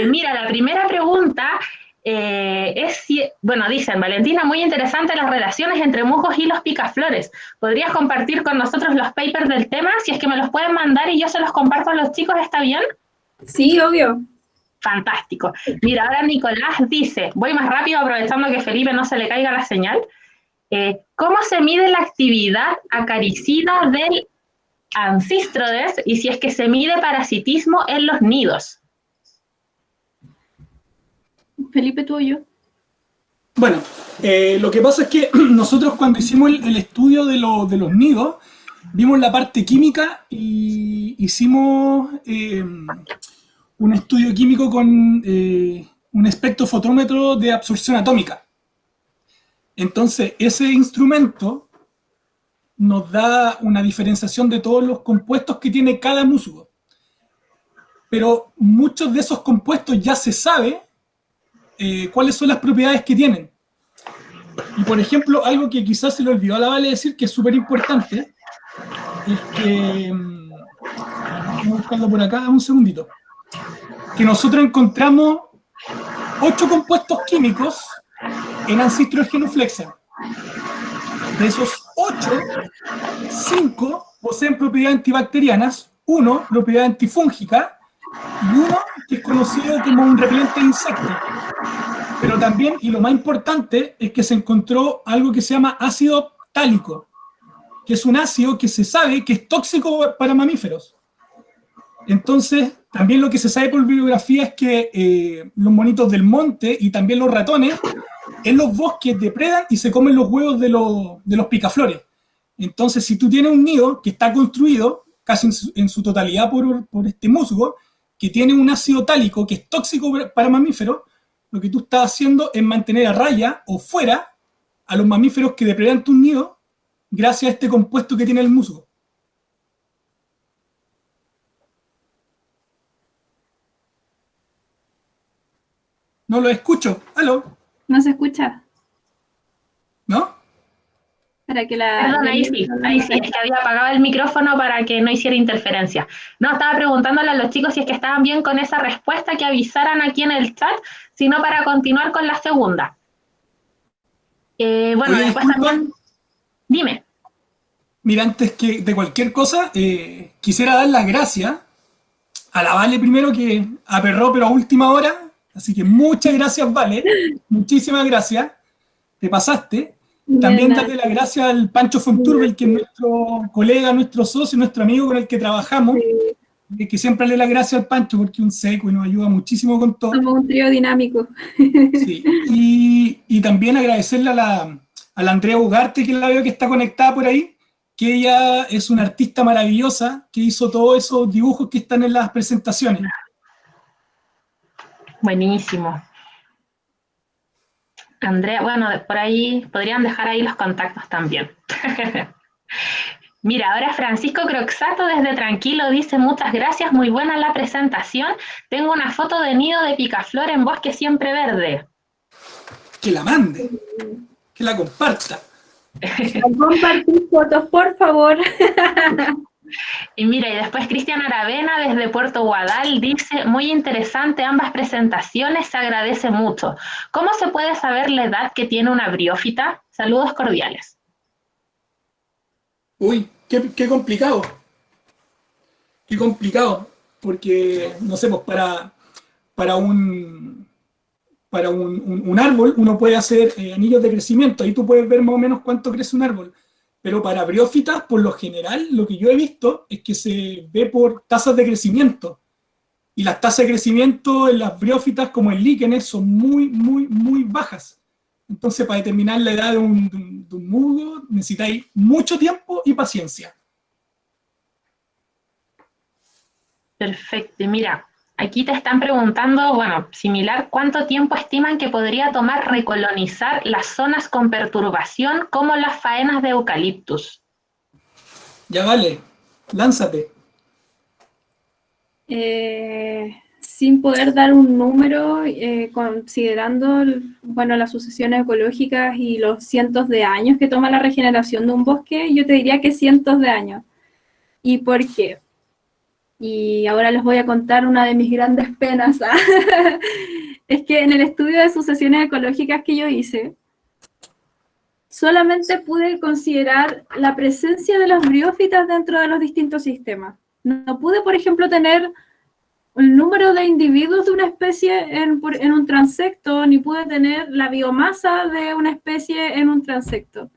A: Mira, la primera pregunta es si, bueno, dicen, Valentina, muy interesante las relaciones entre musgos y los picaflores. ¿Podrías compartir con nosotros los papers del tema? Si es que me los pueden mandar y yo se los comparto a los chicos, ¿está bien?
B: Sí, obvio.
A: Fantástico. Mira, ahora Nicolás dice, voy más rápido aprovechando que Felipe no se le caiga la señal. ¿Cómo se mide la actividad acaricida del Ancistrodes y si es que se mide parasitismo en los nidos?
B: Felipe, tú o yo.
C: Bueno, lo que pasa es que nosotros cuando hicimos el estudio de los nidos, vimos la parte química y hicimos un estudio químico con un espectrofotómetro de absorción atómica. Entonces, ese instrumento nos da una diferenciación de todos los compuestos que tiene cada musgo. Pero muchos de esos compuestos ya se sabe cuáles son las propiedades que tienen. Y por ejemplo, algo que quizás se le olvidó a la Vale decir, que es súper importante, es que, vamos a buscarlo por acá, un segundito, que nosotros encontramos 8 compuestos químicos en Ancistro genuflexa. De esos 8, 5 poseen propiedades antibacterianas, 1 propiedad antifúngica y 1 que es conocido como un repelente de insectos. Pero también, y lo más importante, es que se encontró algo que se llama ácido tálico, que es un ácido que se sabe que es tóxico para mamíferos. Entonces, también lo que se sabe por bibliografía es que los monitos del monte y también los ratones en los bosques depredan y se comen los huevos de los picaflores. Entonces, si tú tienes un nido que está construido casi en su totalidad por este musgo, que tiene un ácido tálico que es tóxico para mamíferos, lo que tú estás haciendo es mantener a raya o fuera a los mamíferos que depredan tu nido gracias a este compuesto que tiene el musgo. No lo escucho. ¿Aló?
B: ¿No se escucha?
C: ¿No?
B: Para que la...
A: Perdón, ahí sí, es que había apagado el micrófono para que no hiciera interferencia. No, estaba preguntándole a los chicos si es que estaban bien con esa respuesta, que avisaran aquí en el chat, sino para continuar con la segunda. Bueno,
C: Oye,
A: después
C: disculpa.
A: también... Dime.
C: Mira, antes que de cualquier cosa, quisiera dar las gracias a la Vale primero, que aperró pero a última hora. Así que muchas gracias, Vale. Muchísimas gracias. Te pasaste. También darle las gracias al Pancho Fonturbel, que es nuestro colega, nuestro socio, nuestro amigo con el que trabajamos. Que siempre le da las gracias al Pancho porque es un seco y nos ayuda muchísimo con todo.
B: Somos un trío dinámico.
C: Sí. Y también agradecerle a la Andrea Ugarte, que la veo que está conectada por ahí, que ella es una artista maravillosa que hizo todos esos dibujos que están en las presentaciones.
A: Buenísimo. Andrea, bueno, por ahí podrían dejar ahí los contactos también. Mira, ahora Francisco Croxato desde Tranquilo dice: muchas gracias, muy buena la presentación. Tengo una foto de nido de picaflor en bosque siempre verde.
C: Que la mande, que la comparta.
B: Compartir fotos, por favor.
A: Y mira, y después Cristian Aravena desde Puerto Guadal dice: muy interesante ambas presentaciones, se agradece mucho. ¿Cómo se puede saber la edad que tiene una briófita? Saludos cordiales.
C: Uy, qué complicado. Qué complicado, porque, no sé, pues para un árbol uno puede hacer anillos de crecimiento, ahí tú puedes ver más o menos cuánto crece un árbol. Pero para briófitas, por lo general, lo que yo he visto es que se ve por tasas de crecimiento. Y las tasas de crecimiento en las briófitas, como en líquenes, son muy, muy, muy bajas. Entonces, para determinar la edad de un musgo, necesitáis mucho tiempo y paciencia.
A: Perfecto, y mira, aquí te están preguntando, bueno, similar, ¿cuánto tiempo estiman que podría tomar recolonizar las zonas con perturbación como las faenas de eucaliptus?
C: Ya vale, lánzate.
B: Sin poder dar un número, considerando bueno, las sucesiones ecológicas y los cientos de años que toma la regeneración de un bosque, yo te diría que cientos de años. ¿Y por qué? Y ahora les voy a contar una de mis grandes penas. Es que en el estudio de sucesiones ecológicas que yo hice, solamente pude considerar la presencia de las briófitas dentro de los distintos sistemas. No pude, por ejemplo, tener el número de individuos de una especie en un transecto, ni pude tener la biomasa de una especie en un transecto.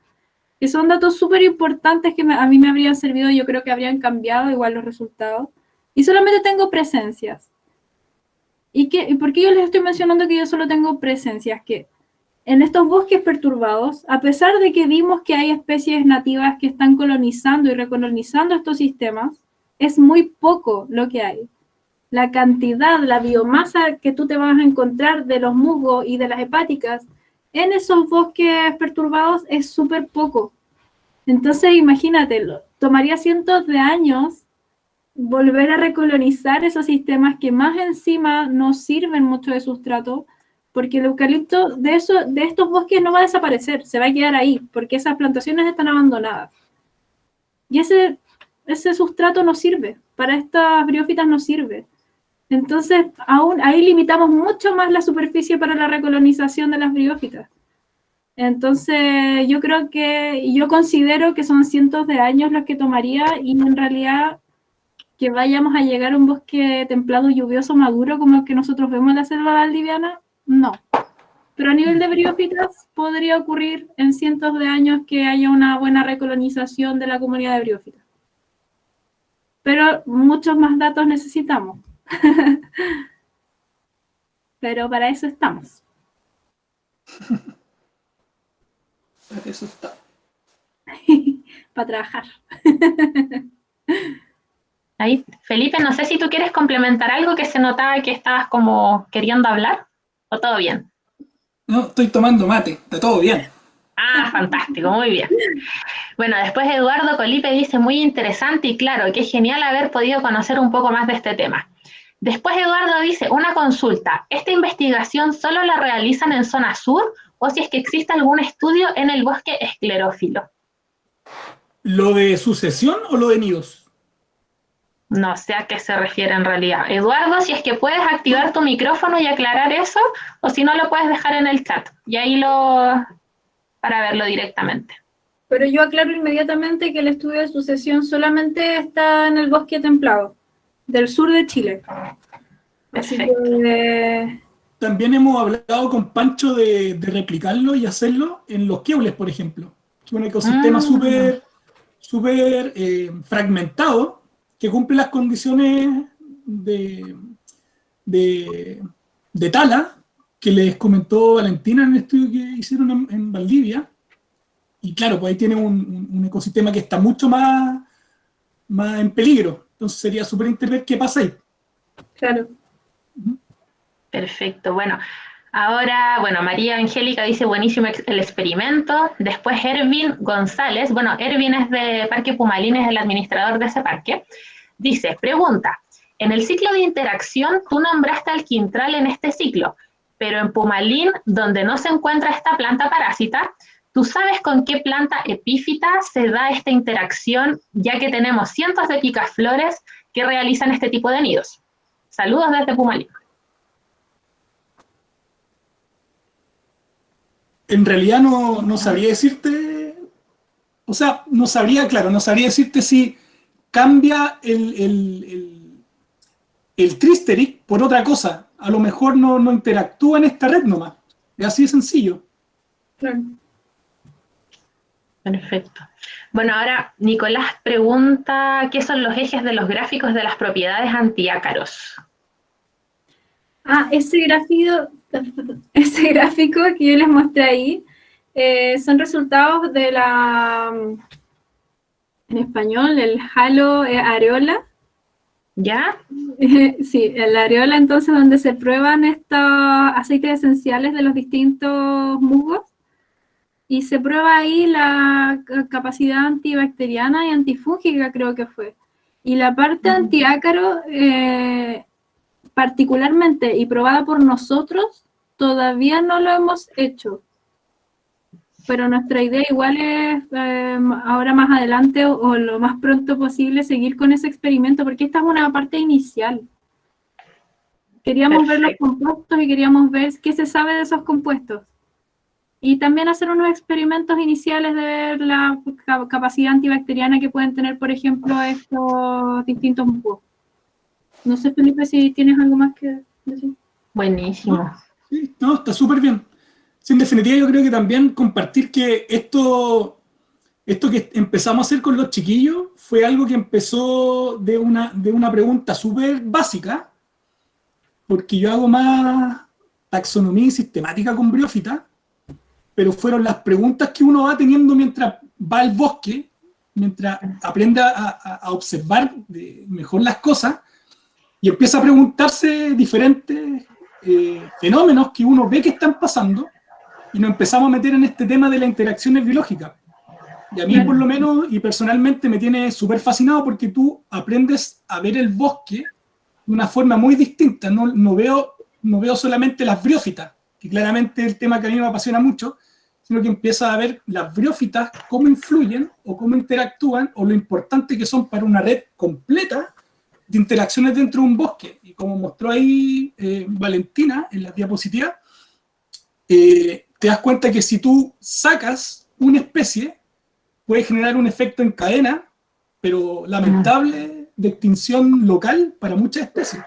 B: Que son datos súper importantes que a mí me habrían servido, yo creo que habrían cambiado igual los resultados. Y solamente tengo presencias. ¿Y por qué yo les estoy mencionando que yo solo tengo presencias? Que en estos bosques perturbados, a pesar de que vimos que hay especies nativas que están colonizando y recolonizando estos sistemas, es muy poco lo que hay. La cantidad, la biomasa que tú te vas a encontrar de los musgos y de las hepáticas en esos bosques perturbados es súper poco. Entonces, imagínate, tomaría cientos de años volver a recolonizar esos sistemas que más encima no sirven mucho de sustrato, porque el eucalipto de estos bosques no va a desaparecer, se va a quedar ahí, porque esas plantaciones están abandonadas. Y ese sustrato no sirve, para estas briófitas no sirve. Entonces, aún ahí limitamos mucho más la superficie para la recolonización de las briófitas. Entonces, yo considero que son cientos de años los que tomaría y en realidad que vayamos a llegar a un bosque templado, lluvioso, maduro, como el que nosotros vemos en la selva valdiviana, no. Pero a nivel de briófitas podría ocurrir en cientos de años que haya una buena recolonización de la comunidad de briófitas. Pero muchos más datos necesitamos. Pero para eso estamos.
C: Para eso está.
B: Para trabajar.
A: Ahí, Felipe, no sé si tú quieres complementar algo que se notaba que estabas como queriendo hablar, o todo bien.
C: No, estoy tomando mate, está todo bien.
A: Ah, fantástico, muy bien. Bueno, después Eduardo Colipe dice, muy interesante y claro, qué genial haber podido conocer un poco más de este tema. Después Eduardo dice, una consulta, ¿esta investigación solo la realizan en zona sur o si es que existe algún estudio en el bosque esclerófilo?
C: ¿Lo de sucesión o lo de nidos?
A: No sé a qué se refiere en realidad. Eduardo, si es que puedes activar tu micrófono y aclarar eso, o si no lo puedes dejar en el chat, y ahí para verlo directamente.
B: Pero yo aclaro inmediatamente que el estudio de sucesión solamente está en el bosque templado, del sur de Chile. Así que...
C: También hemos hablado con Pancho de replicarlo y hacerlo en los Keules, por ejemplo. Que es un ecosistema súper fragmentado que cumple las condiciones de tala que les comentó Valentina en el estudio que hicieron en Valdivia. Y claro, pues ahí tiene un ecosistema que está mucho más en peligro. Entonces sería súper interesante qué pasa ahí.
B: Claro.
A: Perfecto, bueno. Ahora, María Angélica dice, buenísimo el experimento. Después Ervin González, Ervin es de Parque Pumalín, es el administrador de ese parque. Dice, pregunta, en el ciclo de interacción tú nombraste al quintral en este ciclo, pero en Pumalín, donde no se encuentra esta planta parásita, ¿tú sabes con qué planta epífita se da esta interacción, ya que tenemos cientos de picaflores que realizan este tipo de nidos? Saludos desde Pumalín.
C: En realidad no sabría decirte, o sea, no sabría decirte si cambia el Tristeric por otra cosa. A lo mejor no interactúa en esta red nomás. Es así de sencillo.
B: Claro.
A: Perfecto. Bueno, ahora Nicolás pregunta, ¿qué son los ejes de los gráficos de las propiedades antiácaros?
B: Ese gráfico que yo les mostré ahí son resultados de en español, el halo areola.
A: ¿Ya?
B: Sí, la areola entonces donde se prueban estos aceites esenciales de los distintos musgos y se prueba ahí la capacidad antibacteriana y antifúngica creo que fue. Y la parte antiácaro particularmente y probada por nosotros, todavía no lo hemos hecho. Pero nuestra idea igual es ahora más adelante o lo más pronto posible seguir con ese experimento, porque esta es una parte inicial. Queríamos ver los compuestos y queríamos ver qué se sabe de esos compuestos. Y también hacer unos experimentos iniciales de ver la capacidad antibacteriana que pueden tener, por ejemplo, estos distintos musgos. No sé, Felipe, si tienes algo más que decir.
A: Buenísimo.
C: Sí, no, está súper bien. Sí, en definitiva, yo creo que también compartir que esto que empezamos a hacer con los chiquillos fue algo que empezó de una pregunta súper básica, porque yo hago más taxonomía y sistemática con briófita, pero fueron las preguntas que uno va teniendo mientras va al bosque, mientras aprende a observar mejor las cosas y empieza a preguntarse diferentes fenómenos que uno ve que están pasando y nos empezamos a meter en este tema de las interacciones biológicas. Y a mí, por lo menos, y personalmente, me tiene súper fascinado porque tú aprendes a ver el bosque de una forma muy distinta. No veo solamente las briófitas, que claramente es el tema que a mí me apasiona mucho, sino que empiezas a ver las briófitas, cómo influyen o cómo interactúan, o lo importante que son para una red completa de interacciones dentro de un bosque. Y como mostró ahí Valentina en la diapositiva, te das cuenta que si tú sacas una especie, puede generar un efecto en cadena, pero lamentable, de extinción local para muchas especies.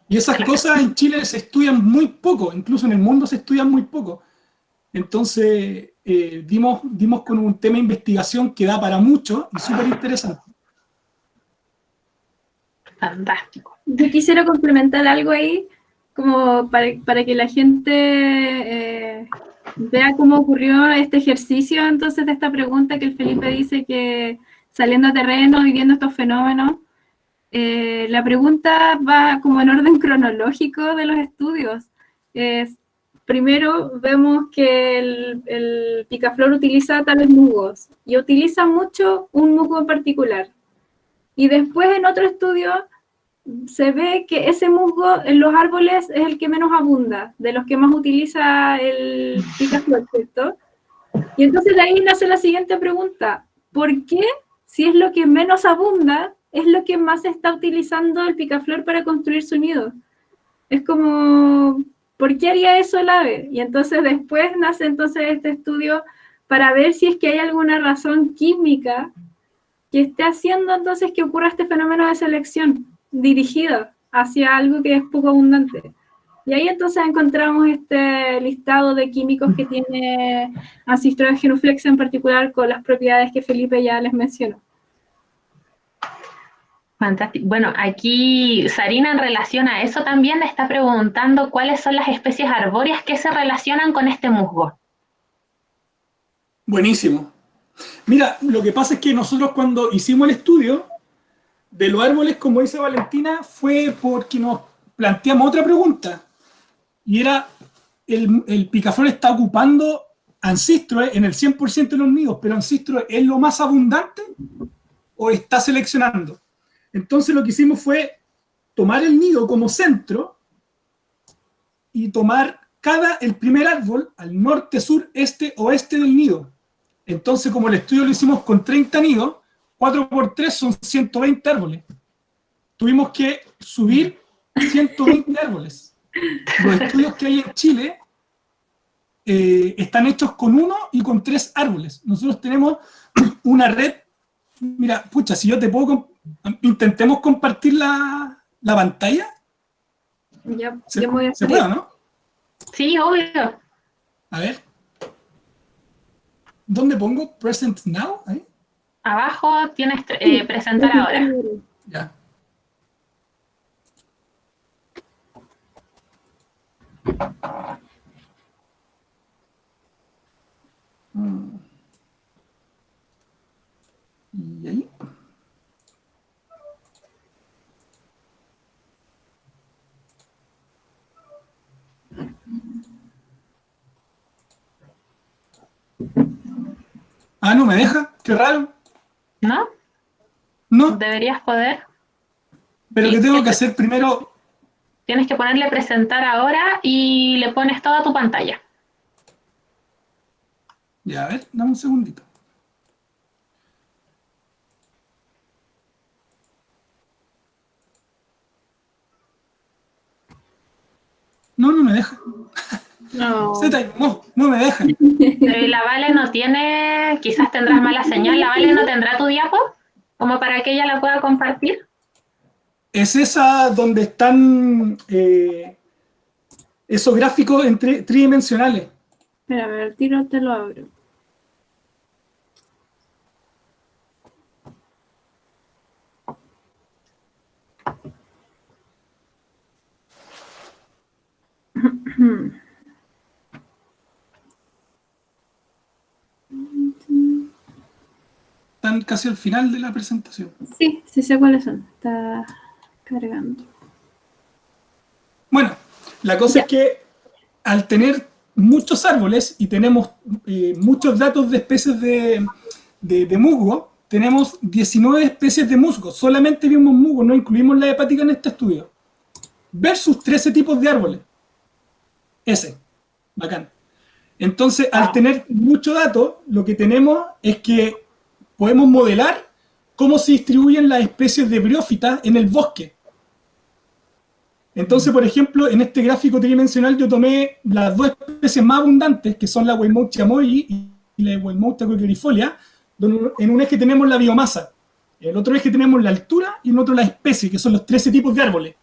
C: Y esas cosas en Chile se estudian muy poco, incluso en el mundo se estudian muy poco. Entonces, dimos con un tema de investigación que da para mucho y súper interesante.
A: Fantástico.
B: Yo quisiera complementar algo ahí, como para que la gente vea cómo ocurrió este ejercicio, entonces, de esta pregunta que el Felipe dice que saliendo a terreno y viendo estos fenómenos, la pregunta va como en orden cronológico de los estudios. Primero vemos que el picaflor utiliza tales musgos y utiliza mucho un musgo en particular. Y después en otro estudio se ve que ese musgo en los árboles es el que menos abunda, de los que más utiliza el picaflor, ¿cierto? Y entonces de ahí nace la siguiente pregunta: ¿por qué, si es lo que menos abunda, es lo que más está utilizando el picaflor para construir su nido? Es como, ¿por qué haría eso el ave? Y entonces después nace entonces este estudio para ver si es que hay alguna razón química que esté haciendo entonces que ocurra este fenómeno de selección dirigido hacia algo que es poco abundante. Y ahí entonces encontramos este listado de químicos que tiene Ancistrodon genuflex, en particular con las propiedades que Felipe ya les mencionó.
A: Fantástico. Bueno, aquí Sarina, en relación a eso también está preguntando cuáles son las especies arbóreas que se relacionan con este musgo.
C: Buenísimo. Mira, lo que pasa es que nosotros cuando hicimos el estudio de los árboles, como dice Valentina, fue porque nos planteamos otra pregunta. Y era, el picaflor está ocupando Ancistro en el 100% de los nidos, pero Ancistro es lo más abundante o está seleccionando. Entonces lo que hicimos fue tomar el nido como centro y tomar el primer árbol al norte, sur, este, oeste del nido. Entonces, como el estudio lo hicimos con 30 nidos, 4 por 3 son 120 árboles. Tuvimos que subir 120 árboles. Los estudios que hay en Chile están hechos con 1 y con 3 árboles. Nosotros tenemos una red. Mira, pucha, si yo te puedo... Intentemos compartir la pantalla.
B: Ya,
C: ¿Se
B: voy a
C: puede, no?
A: Sí, obvio.
C: A ver. ¿Dónde pongo? Present now. ¿Ahí?
A: Abajo tienes presentar ahora.
C: Ya. Y ahí. Ah, no me deja. Qué raro.
A: ¿No?
C: No.
A: Deberías poder.
C: Pero ¿qué tengo que hacer primero?
A: Tienes que ponerle presentar ahora y le pones toda tu pantalla.
C: Ya, a ver, dame un segundito. No me deja.
B: No.
C: No me deja.
A: Pero la Vale no tiene, quizás tendrás mala señal, la Vale no tendrá tu diapo, como para que ella la pueda compartir.
C: Es esa donde están esos gráficos tridimensionales.
B: Espera, a ver, tiro, te lo abro.
C: Están casi al final de la presentación.
B: Sí, sí sé cuáles son. Está cargando.
C: Bueno, la cosa es que al tener muchos árboles y tenemos muchos datos de especies de musgo, tenemos 19 especies de musgo. Solamente vimos musgo, no incluimos la hepática en este estudio. Versus 13 tipos de árboles. Ese. Bacán. Entonces, al tener mucho dato, lo que tenemos es que podemos modelar cómo se distribuyen las especies de briófitas en el bosque. Entonces, por ejemplo, en este gráfico tridimensional yo tomé las dos especies más abundantes, que son la Weymouth chamoyi y la Weymouth coquerifolia, donde en un eje tenemos la biomasa, en el otro eje tenemos la altura y en otro la especie, que son los 13 tipos de árboles.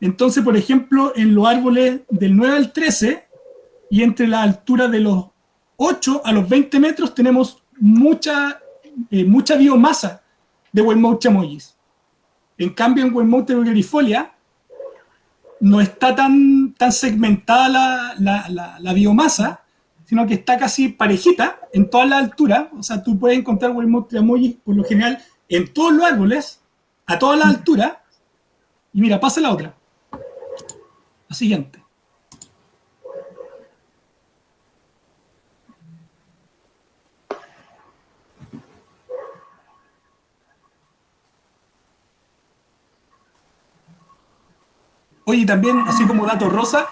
C: Entonces, por ejemplo, en los árboles del 9 al 13 y entre la altura de los 8 a los 20 metros tenemos mucha biomasa de Weymouth chamoyis. En cambio, en Weymouth coquerifolia no está tan segmentada la biomasa, sino que está casi parejita en todas las alturas. O sea, tú puedes encontrar Weymouth chamoyis por lo general en todos los árboles, a todas las alturas. Y mira, pasa la otra. La siguiente. Oye, también, así como dato rosa,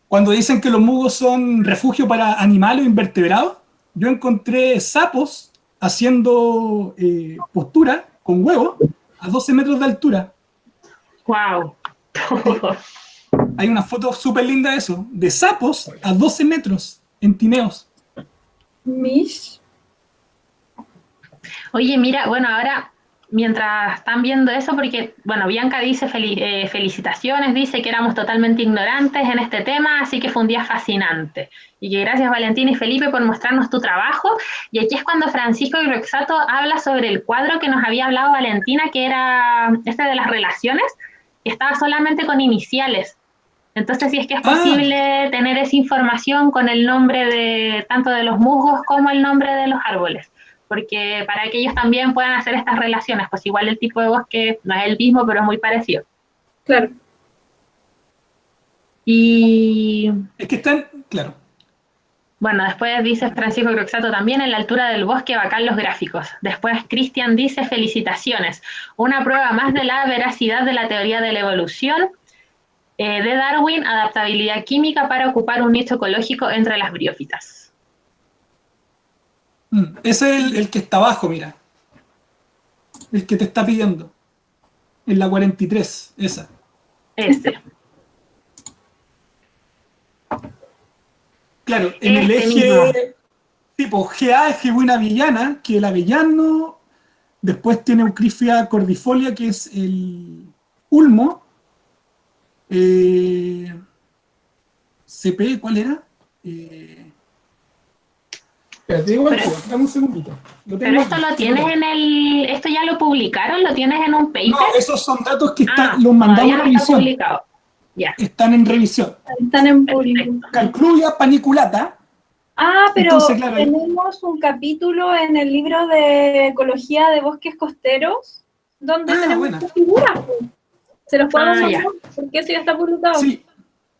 C: cuando dicen que los musgos son refugio para animales o invertebrados, yo encontré sapos haciendo postura con huevos a 12 metros de altura.
A: ¡Wow!
C: Hay una foto súper linda de eso, de sapos a 12 metros en Tineos.
B: Mish.
A: Oye, mira, bueno, ahora, mientras están viendo eso, porque, bueno, Bianca dice felicitaciones, dice que éramos totalmente ignorantes en este tema, así que fue un día fascinante. Y que gracias Valentina y Felipe por mostrarnos tu trabajo. Y aquí es cuando Francisco y Roxato habla sobre el cuadro que nos había hablado Valentina, que era este de las relaciones, que estaba solamente con iniciales. Entonces, si es que es posible tener esa información con el nombre de tanto de los musgos como el nombre de los árboles, porque para que ellos también puedan hacer estas relaciones, pues igual el tipo de bosque no es el mismo, pero es muy parecido.
B: Claro.
A: Y
C: Es que están, claro.
A: bueno, después dice Francisco Croxato también, en la altura del bosque bacán los gráficos. Después Cristian dice felicitaciones, una prueba más de la veracidad de la teoría de la evolución de Darwin, adaptabilidad química para ocupar un nicho ecológico entre las briófitas.
C: Ese es el que está abajo, mira. El que te está pidiendo. En la 43, esa.
A: Este.
C: Claro, en el eje
A: mismo.
C: tipo GA es Gebuina avellana, que el avellano, después tiene Eucrifia cordifolia, que es el ulmo. CP, ¿cuál era? Espérate, igual, dame un segundito.
A: Pero esto lo tienes en el... ¿Esto ya lo publicaron? ¿Lo tienes en un paper?
C: No, esos son datos que los mandamos a revisión.
A: Ya.
C: Están en revisión.
B: Están en público.
C: Calclulia paniculata.
B: Pero
C: entonces, claro,
B: tenemos un capítulo en el libro de Ecología de Bosques Costeros, donde tenemos esta figura. Se los podemos mostrar, porque eso ya está publicado.
C: Sí.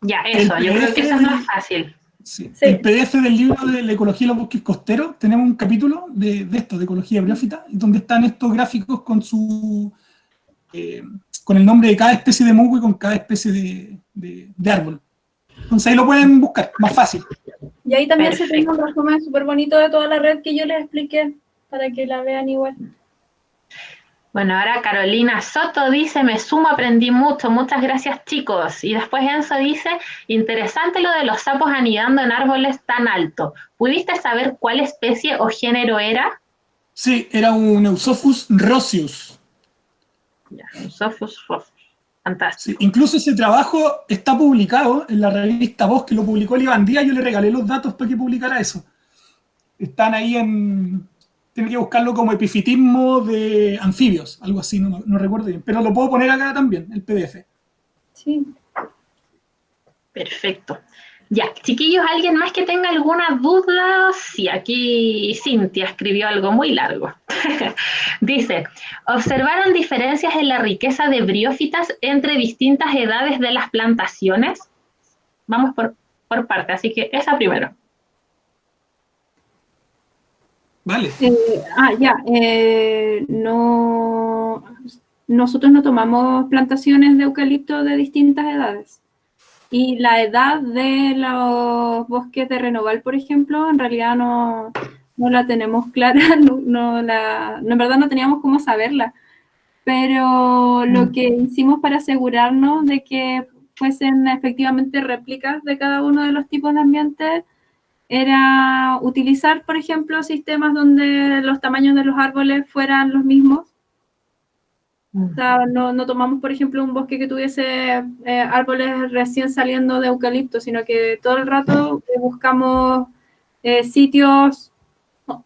A: Ya, eso, yo creo que eso es más fácil.
C: Sí. El PDF del libro de la ecología de los bosques costeros, tenemos un capítulo de esto, de ecología briófita, donde están estos gráficos con su con el nombre de cada especie de musgo y con cada especie de árbol. Entonces ahí lo pueden buscar, más fácil.
B: Y ahí también se tiene un resumen súper bonito de toda la red que yo les expliqué, para que la vean igual.
A: Bueno, ahora Carolina Soto dice, me sumo, aprendí mucho, muchas gracias chicos. Y después Enzo dice, interesante lo de los sapos anidando en árboles tan altos. ¿Pudiste saber cuál especie o género era?
C: Sí, era un Eusophus roseus.
A: Ya, un Sophus Fofus. Fantástico.
C: Sí, incluso ese trabajo está publicado en la revista Voz, que lo publicó el Iván Díaz. Yo le regalé los datos para que publicara eso. Están ahí en... Tiene que buscarlo como epifitismo de anfibios, algo así, no recuerdo bien. Pero lo puedo poner acá también, el PDF.
B: Sí.
A: Perfecto. Ya, chiquillos, ¿alguien más que tenga alguna duda? Sí, aquí Cintia escribió algo muy largo. Dice, ¿observaron diferencias en la riqueza de briófitas entre distintas edades de las plantaciones? Vamos por parte, así que esa primero.
C: Vale.
B: No, nosotros no tomamos plantaciones de eucalipto de distintas edades. Y la edad de los bosques de Renoval, por ejemplo, en realidad no la tenemos clara, en verdad no teníamos cómo saberla. Pero lo que hicimos para asegurarnos de que fuesen efectivamente réplicas de cada uno de los tipos de ambientes era utilizar, por ejemplo, sistemas donde los tamaños de los árboles fueran los mismos. O sea, no tomamos, por ejemplo, un bosque que tuviese árboles recién saliendo de eucalipto, sino que todo el rato buscamos sitios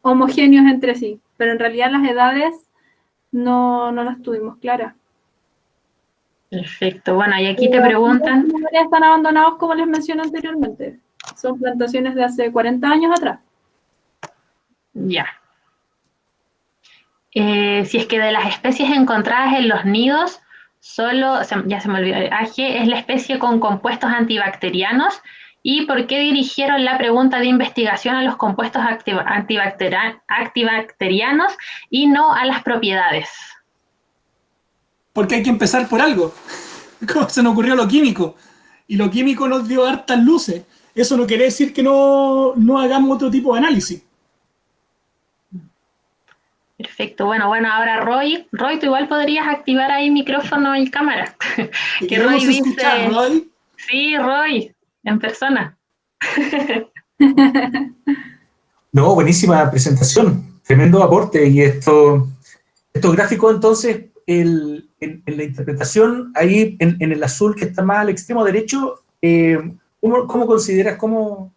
B: homogéneos entre sí. Pero en realidad las edades no las tuvimos claras.
A: Perfecto. Bueno, y aquí te preguntan...
B: Los están abandonados, como les mencioné anteriormente. Son plantaciones de hace 40 años atrás.
A: Ya. Si es que de las especies encontradas en los nidos, ya se me olvidó, AG es la especie con compuestos antibacterianos. ¿Y por qué dirigieron la pregunta de investigación a los compuestos antibacterianos y no a las propiedades?
C: Porque hay que empezar por algo. Como se nos ocurrió lo químico. Y lo químico nos dio hartas luces. Eso no quiere decir que no hagamos otro tipo de análisis.
A: Perfecto. Bueno, ahora Roy, tú igual podrías activar ahí micrófono y cámara.
C: Que Roy dice... Roy.
A: Sí, Roy, en persona.
D: No, buenísima presentación, tremendo aporte. Y estos gráficos, entonces, en la interpretación, ahí en el azul que está más al extremo derecho, ¿cómo consideras, cómo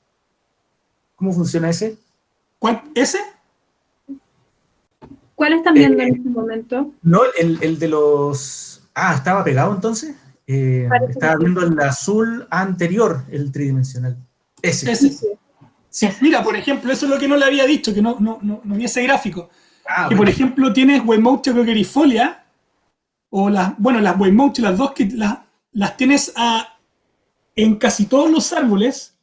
D: funciona ese?
C: ¿Cuál? ¿Ese?
B: ¿Cuál están viendo en este momento?
D: No, el de los... Ah, ¿estaba pegado entonces? Estaba viendo el azul anterior, el tridimensional. Ese.
C: Sí, mira, por ejemplo, eso es lo que no le había dicho, que no vi ese gráfico.
D: Ah,
C: que, por ejemplo, tienes Weymouthia coquerifolia, o las Weymouthia, las dos que las tienes en casi todos los árboles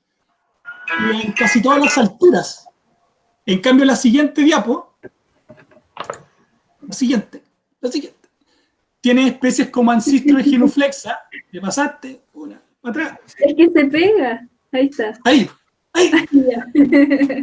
C: y en casi todas las alturas. En cambio, la siguiente diapo, la siguiente, tiene especies como Ancistro genuflexa, le pasaste una para atrás.
B: Es que se pega, ahí está.
C: Ahí.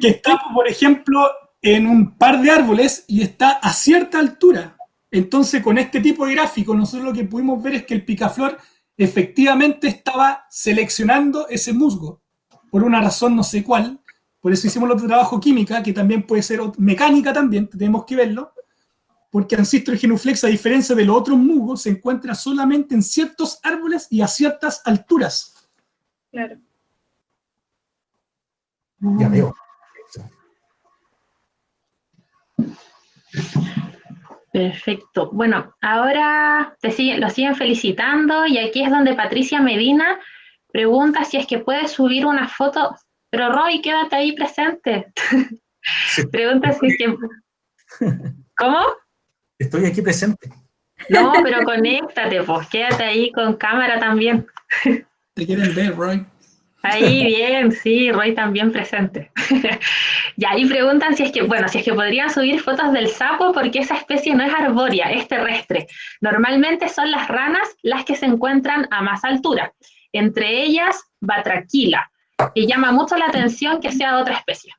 C: Que está, por ejemplo, en un par de árboles y está a cierta altura. Entonces, con este tipo de gráfico, nosotros lo que pudimos ver es que el picaflor efectivamente estaba seleccionando ese musgo, por una razón no sé cuál. Por eso hicimos el otro trabajo química, que también puede ser mecánica también, tenemos que verlo, porque Ancistro genuflexa, a diferencia de los otros musgos, se encuentra solamente en ciertos árboles y a ciertas alturas.
B: Claro.
D: Ya veo.
A: Perfecto. Bueno, ahora lo siguen felicitando y aquí es donde Patricia Medina pregunta si es que puedes subir una foto. Pero Roy, quédate ahí presente.
D: Sí.
A: Pregunta si es que... ¿Cómo?
D: Estoy aquí presente.
A: No, pero conéctate, pues, quédate ahí con cámara también.
C: Te quieren ver, Roy.
A: Ahí, bien, sí, Roy también presente. Y ahí preguntan si es que podrían subir fotos del sapo porque esa especie no es arbórea, es terrestre. Normalmente son las ranas las que se encuentran a más altura. Entre ellas, Batraquila, que llama mucho la atención que sea de otra especie.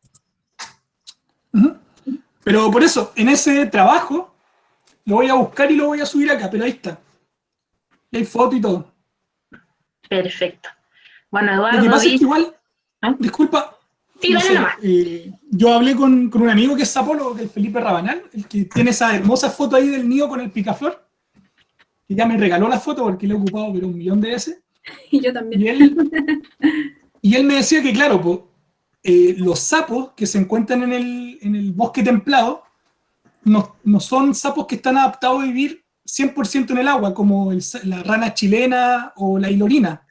C: Pero por eso, en ese trabajo, lo voy a buscar y lo voy a subir acá, pero ahí está. Y hay foto y todo.
A: Perfecto. Bueno, Eduardo
C: lo que pasa
A: dice...
C: es que igual,
A: ¿Ah?
C: disculpa,
A: sí, dale nomás.
C: Yo hablé con un amigo que es sapólogo, que es Felipe Rabanal, el que tiene esa hermosa foto ahí del nido con el picaflor. que ya me regaló la foto porque la he ocupado pero 1.000.000 de veces.
B: Y yo también.
C: Y él me decía que, claro, pues, los sapos que se encuentran en el bosque templado no son sapos que están adaptados a vivir 100% en el agua, como la rana chilena o la hilorina.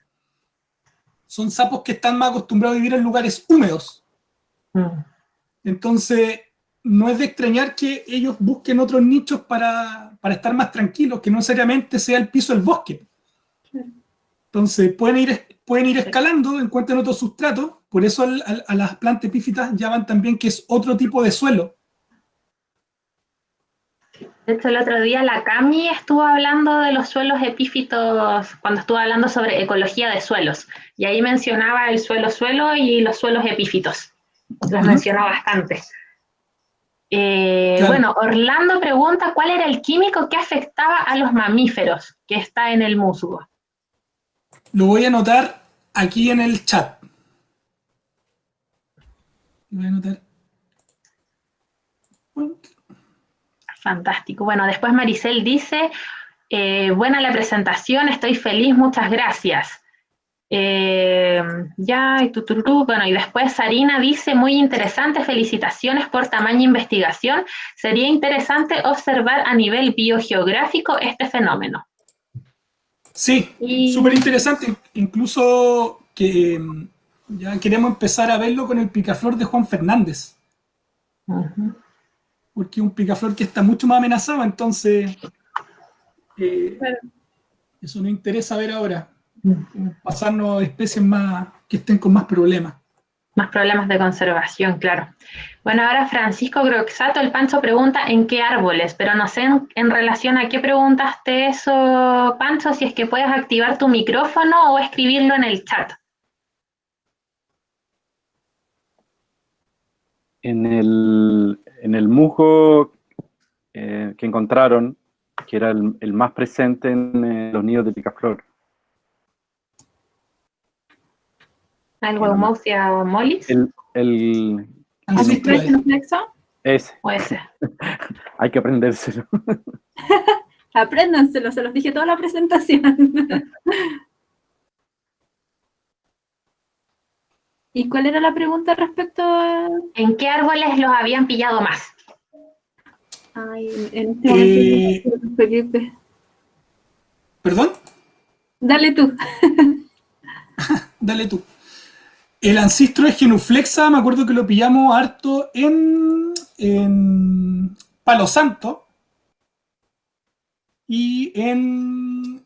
C: Son sapos que están más acostumbrados a vivir en lugares húmedos. Entonces, no es de extrañar que ellos busquen otros nichos para estar más tranquilos, que no necesariamente sea el piso del bosque. Entonces, pueden ir escalando, encuentran otro sustrato, por eso a las plantas epífitas llaman también que es otro tipo de suelo.
A: De hecho, el otro día la Cami estuvo hablando de los suelos epífitos cuando estuvo hablando sobre ecología de suelos. Y ahí mencionaba el suelo-suelo y los suelos epífitos. Los mencionó bastante. Claro. Bueno, Orlando pregunta cuál era el químico que afectaba a los mamíferos que está en el musgo.
C: Lo voy a anotar aquí en el chat. Lo voy a anotar.
A: Fantástico. Bueno, después Maricel dice, buena la presentación, estoy feliz, muchas gracias. Bueno, y después Sarina dice, muy interesante, felicitaciones por tamaña investigación. Sería interesante observar a nivel biogeográfico este fenómeno.
C: Sí, súper interesante. Incluso que ya queremos empezar a verlo con el picaflor de Juan Fernández. Porque es un picaflor que está mucho más amenazado, entonces eso nos interesa ver ahora. Pasarnos a especies que estén con más problemas.
A: Más problemas de conservación, claro. Bueno, ahora Francisco Groxato, el Pancho pregunta en qué árboles, pero no sé en relación a qué preguntaste eso, Pancho, si es que puedes activar tu micrófono o escribirlo en el chat.
E: En el musgo que encontraron, que era el más presente en los nidos de picaflor.
A: ¿El Weumouthia mollis?
B: ¿Antiflexo?
E: Ese.
A: O ese.
E: Hay que aprendérselo.
B: Apréndanselo, se los dije toda la presentación. ¿Y cuál era la pregunta respecto a...?
A: ¿En qué árboles los habían pillado más?
B: Ay, en este momento Felipe.
C: ¿Perdón?
B: Dale tú.
C: Dale tú. El ancistro de Genuflexa, me acuerdo que lo pillamos harto en Palo Santo y en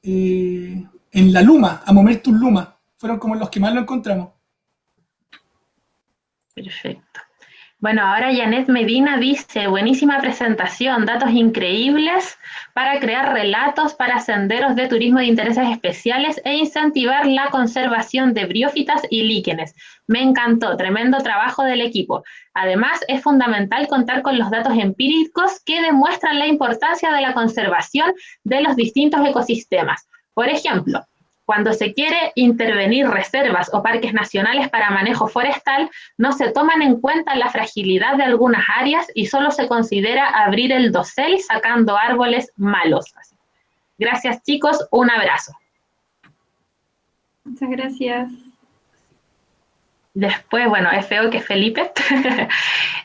C: la Luma, Amomertus luma. Fueron como los que más lo encontramos.
A: Perfecto. Bueno, ahora Janet Medina dice, buenísima presentación, datos increíbles para crear relatos para senderos de turismo de intereses especiales e incentivar la conservación de briófitas y líquenes. Me encantó, tremendo trabajo del equipo. Además, es fundamental contar con los datos empíricos que demuestran la importancia de la conservación de los distintos ecosistemas. Por ejemplo, cuando se quiere intervenir reservas o parques nacionales para manejo forestal, no se toman en cuenta la fragilidad de algunas áreas y solo se considera abrir el dosel sacando árboles malos. Gracias, chicos, un abrazo.
B: Muchas gracias.
A: Después, bueno, es feo que es Felipe.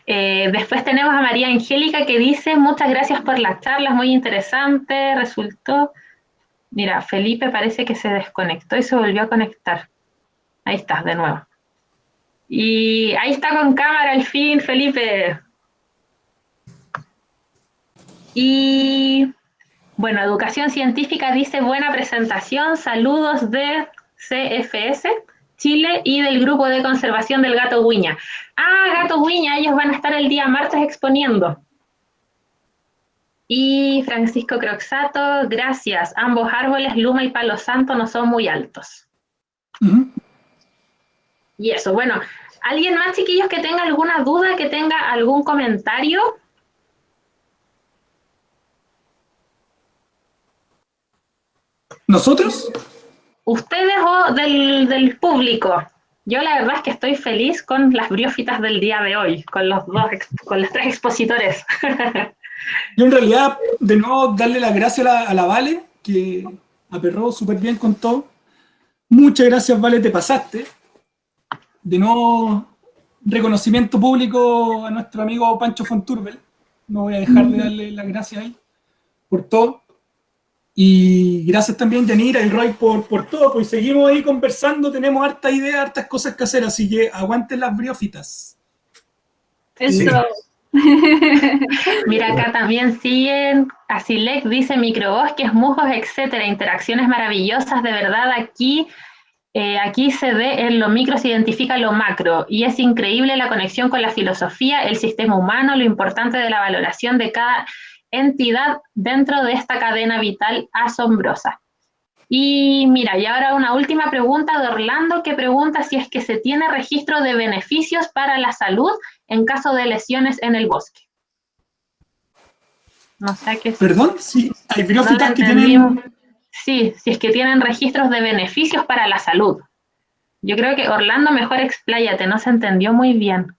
A: Después tenemos a María Angélica que dice, muchas gracias por las charlas, muy interesante, resultó... Mira, Felipe parece que se desconectó y se volvió a conectar. Ahí está, de nuevo. Y ahí está con cámara al fin, Felipe. Y bueno, Educación Científica dice, buena presentación, saludos de CFS, Chile y del Grupo de Conservación del Gato Huiña. Ah, Gato Huiña, ellos van a estar el día martes exponiendo. Y Francisco Croxato, gracias. Ambos árboles, Luma y Palo Santo, no son muy altos. Y eso, bueno, ¿alguien más, chiquillos, que tenga alguna duda, que tenga algún comentario?
C: ¿Nosotros?
A: ¿Ustedes o del público? Yo la verdad es que estoy feliz con las briófitas del día de hoy, con los tres expositores.
C: Yo en realidad, de nuevo, darle las gracias a la Vale que aperró súper bien con todo. Muchas gracias, Vale, te pasaste. De nuevo, reconocimiento público a nuestro amigo Pancho Fonturbel. No voy a dejar de darle las gracias a él por todo. Y gracias también, Yanira y Roy, por todo. Pues seguimos ahí conversando, tenemos hartas ideas, hartas cosas que hacer, así que aguanten las briófitas.
B: Eso.
A: Mira, acá también siguen, Asilek dice microbosques, musgos, etcétera, interacciones maravillosas, de verdad aquí se ve en lo micro, se identifica lo macro, y es increíble la conexión con la filosofía, el sistema humano, lo importante de la valoración de cada entidad dentro de esta cadena vital asombrosa. Y mira, y ahora una última pregunta de Orlando, que pregunta si es que se tiene registro de beneficios para la salud en caso de lesiones en el bosque. No sé qué es.
C: ¿Perdón? Sí, hay briófitas
A: No
C: que
A: entendimos.
C: tienen...
A: Sí, si es que tienen registros de beneficios para la salud. Yo creo que Orlando, mejor expláyate, no se entendió muy bien.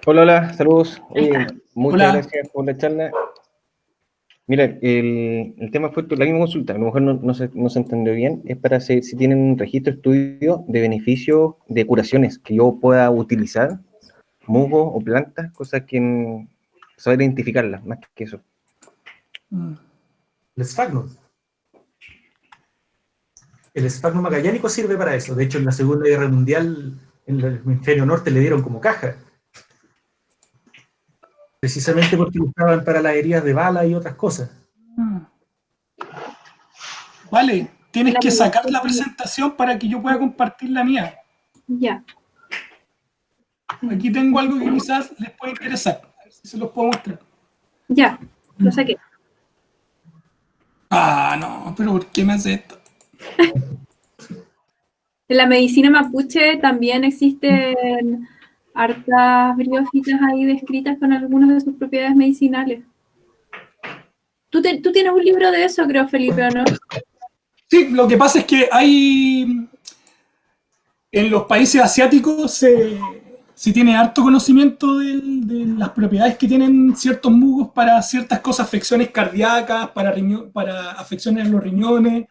F: Hola, hola, saludos.
A: Ahí
F: Muchas
C: Hola.
F: gracias por la charla. Mira, el tema fue la misma consulta, a lo mejor no se entendió bien, es para si tienen un registro estudio de beneficios de curaciones que yo pueda utilizar, musgos o plantas, cosas que saber identificarlas, más que eso.
D: El esfagno. El esfagno magallánico sirve para eso. De hecho, en la Segunda Guerra Mundial, en el hemisferio norte le dieron como caja. Precisamente porque usaban para las heridas de bala y otras cosas.
C: Vale, tienes que sacar la presentación para que yo pueda compartir la mía.
B: Ya.
C: Aquí tengo algo que quizás les pueda interesar. A ver si se los puedo mostrar.
B: Ya, lo saqué.
C: Ah, no, pero ¿por qué me hace esto?
B: En la medicina mapuche también existen hartas briófitas ahí descritas con algunas de sus propiedades medicinales. Tú tienes un libro de eso, creo, Felipe, ¿o no?
C: Sí, lo que pasa es que hay... En los países asiáticos se tiene harto conocimiento de las propiedades que tienen ciertos musgos para ciertas cosas, afecciones cardíacas, para afecciones en los riñones,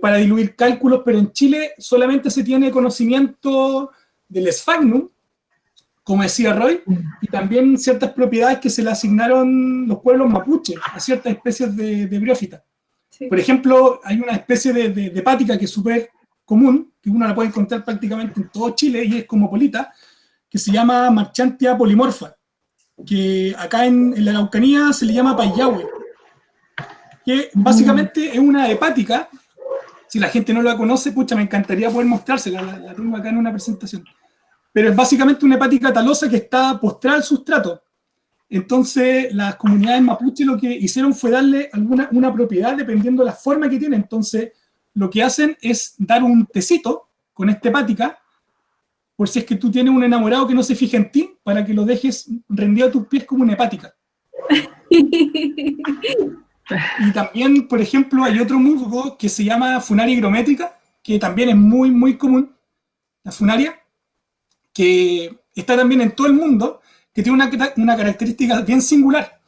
C: para diluir cálculos, pero en Chile solamente se tiene conocimiento del sphagnum, como decía Roy, y también ciertas propiedades que se le asignaron los pueblos mapuche a ciertas especies de briófitas.
B: Sí.
C: Por ejemplo, hay una especie de hepática que es súper común, que uno la puede encontrar prácticamente en todo Chile y es cosmopolita, que se llama Marchantia polimorfa, que acá en la Araucanía se le llama payahue, que básicamente es una hepática. Si la gente no la conoce, pucha, me encantaría poder mostrársela, la tengo acá en una presentación. Pero es básicamente una hepática talosa que está postrada al sustrato. Entonces, las comunidades mapuche lo que hicieron fue darle una propiedad dependiendo de la forma que tiene. Entonces, lo que hacen es dar un tecito con esta hepática, por si es que tú tienes un enamorado que no se fija en ti, para que lo dejes rendido a tus pies como una hepática. Y también, por ejemplo, hay otro musgo que se llama Funaria higrométrica, que también es muy, muy común, la funaria, que está también en todo el mundo, que tiene una característica bien singular,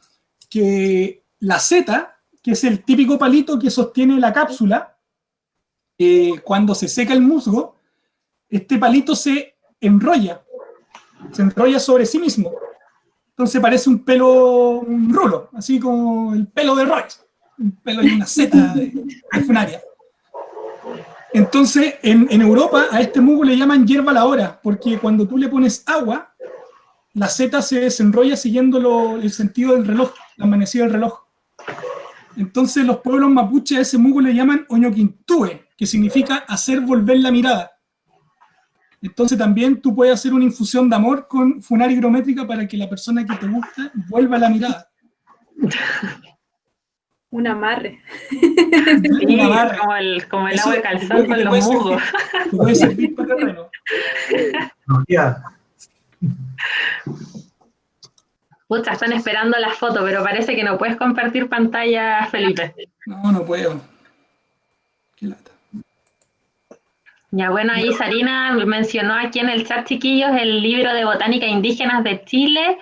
C: que la seta, que es el típico palito que sostiene la cápsula, cuando se seca el musgo, este palito se enrolla sobre sí mismo. Entonces parece un pelo, un rulo, así como el pelo de Roy, un pelo y una seta de funaria. Entonces, en Europa a este musgo le llaman hierba la hora, porque cuando tú le pones agua, la seta se desenrolla siguiendo el sentido del reloj, la amanecida del reloj. Entonces los pueblos mapuches a ese musgo le llaman oñoquintúe, que significa hacer volver la mirada. Entonces también tú puedes hacer una infusión de amor con funaria higrométrica para que la persona que te gusta vuelva la mirada.
B: Un amarre.
A: Sí,
C: Un amarre.
A: como el
C: Eso
A: agua de calzón con los musgos.
C: Te puede servir para terreno.
D: No, ya.
A: Pucha, están esperando la foto, pero parece que no puedes compartir pantalla, Felipe.
C: No puedo. Qué lata.
A: Ya bueno, ahí Sarina mencionó aquí en el chat, chiquillos, el libro de Botánica Indígenas de Chile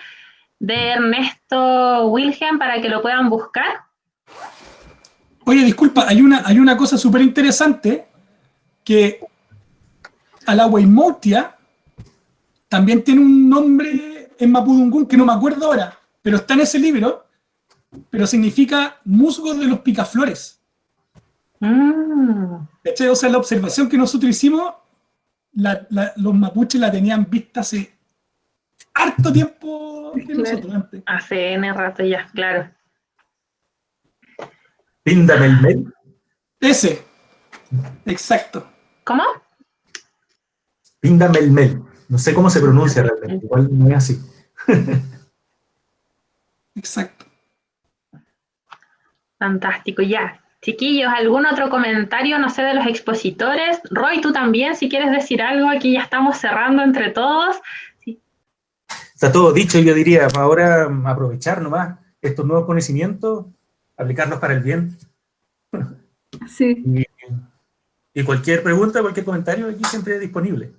A: de Ernesto Wilhelm para que lo puedan buscar.
C: Oye, disculpa, hay una cosa súper interesante, que a la Weymouthia también tiene un nombre en Mapudungún que no me acuerdo ahora, pero está en ese libro, pero significa musgo de los picaflores. ¿Cachai? O sea, la observación que nosotros hicimos, los mapuches la tenían vista hace harto tiempo que nosotros antes.
A: Hace N rato ya, claro.
D: Pindamelmel.
C: Ese, exacto.
A: ¿Cómo?
D: Pindamelmel. No sé cómo se pronuncia realmente, igual no es así.
C: Exacto.
A: Fantástico, ya. Chiquillos, ¿algún otro comentario, no sé, de los expositores? Roy, tú también, si quieres decir algo, aquí ya estamos cerrando entre todos. Sí.
D: Está todo dicho, yo diría, ahora aprovechar nomás estos nuevos conocimientos, aplicarlos para el bien.
B: Sí.
D: Y cualquier pregunta, cualquier comentario, aquí siempre es disponible.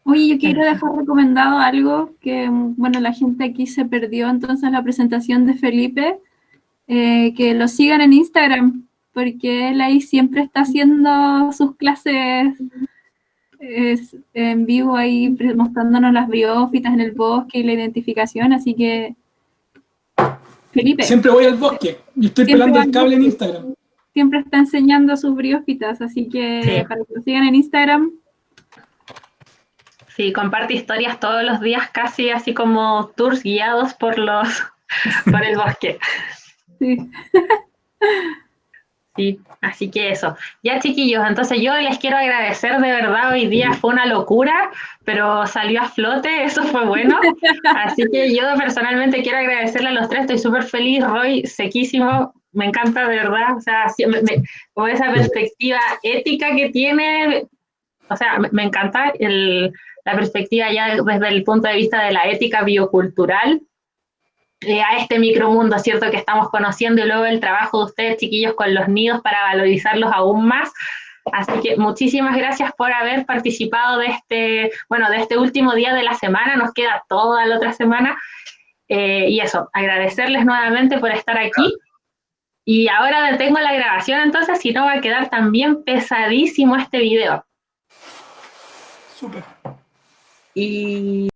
B: Oye, yo quiero dejar recomendado algo que, bueno, la gente aquí se perdió entonces la presentación de Felipe, que lo sigan en Instagram, porque él ahí siempre está haciendo sus clases en vivo ahí, mostrándonos las briófitas en el bosque y la identificación, así que, Felipe,
C: Siempre voy al bosque y estoy
B: Siempre
C: pelando
B: va
C: el
B: al
C: cable en
B: bosque.
C: Instagram.
B: siempre está enseñando sus briófitas, así que
A: Sí.
B: para que lo sigan en Instagram.
A: Sí, comparte historias todos los días, casi así como tours guiados por por el bosque.
B: Sí.
A: Sí, así que eso. Ya, chiquillos, entonces yo les quiero agradecer de verdad, hoy día fue una locura, pero salió a flote, eso fue bueno. Así que yo personalmente quiero agradecerle a los tres, estoy súper feliz, Roy, sequísimo, me encanta de verdad, o sea, como esa perspectiva ética que tiene, o sea, me encanta la perspectiva ya desde el punto de vista de la ética biocultural. A este micromundo, ¿cierto?, que estamos conociendo, y luego el trabajo de ustedes, chiquillos, con los nidos para valorizarlos aún más. Así que muchísimas gracias por haber participado de este último día de la semana, nos queda toda la otra semana, y eso, agradecerles nuevamente por estar aquí. Y ahora detengo la grabación, entonces, si no va a quedar también pesadísimo este video.
C: Súper.
A: Y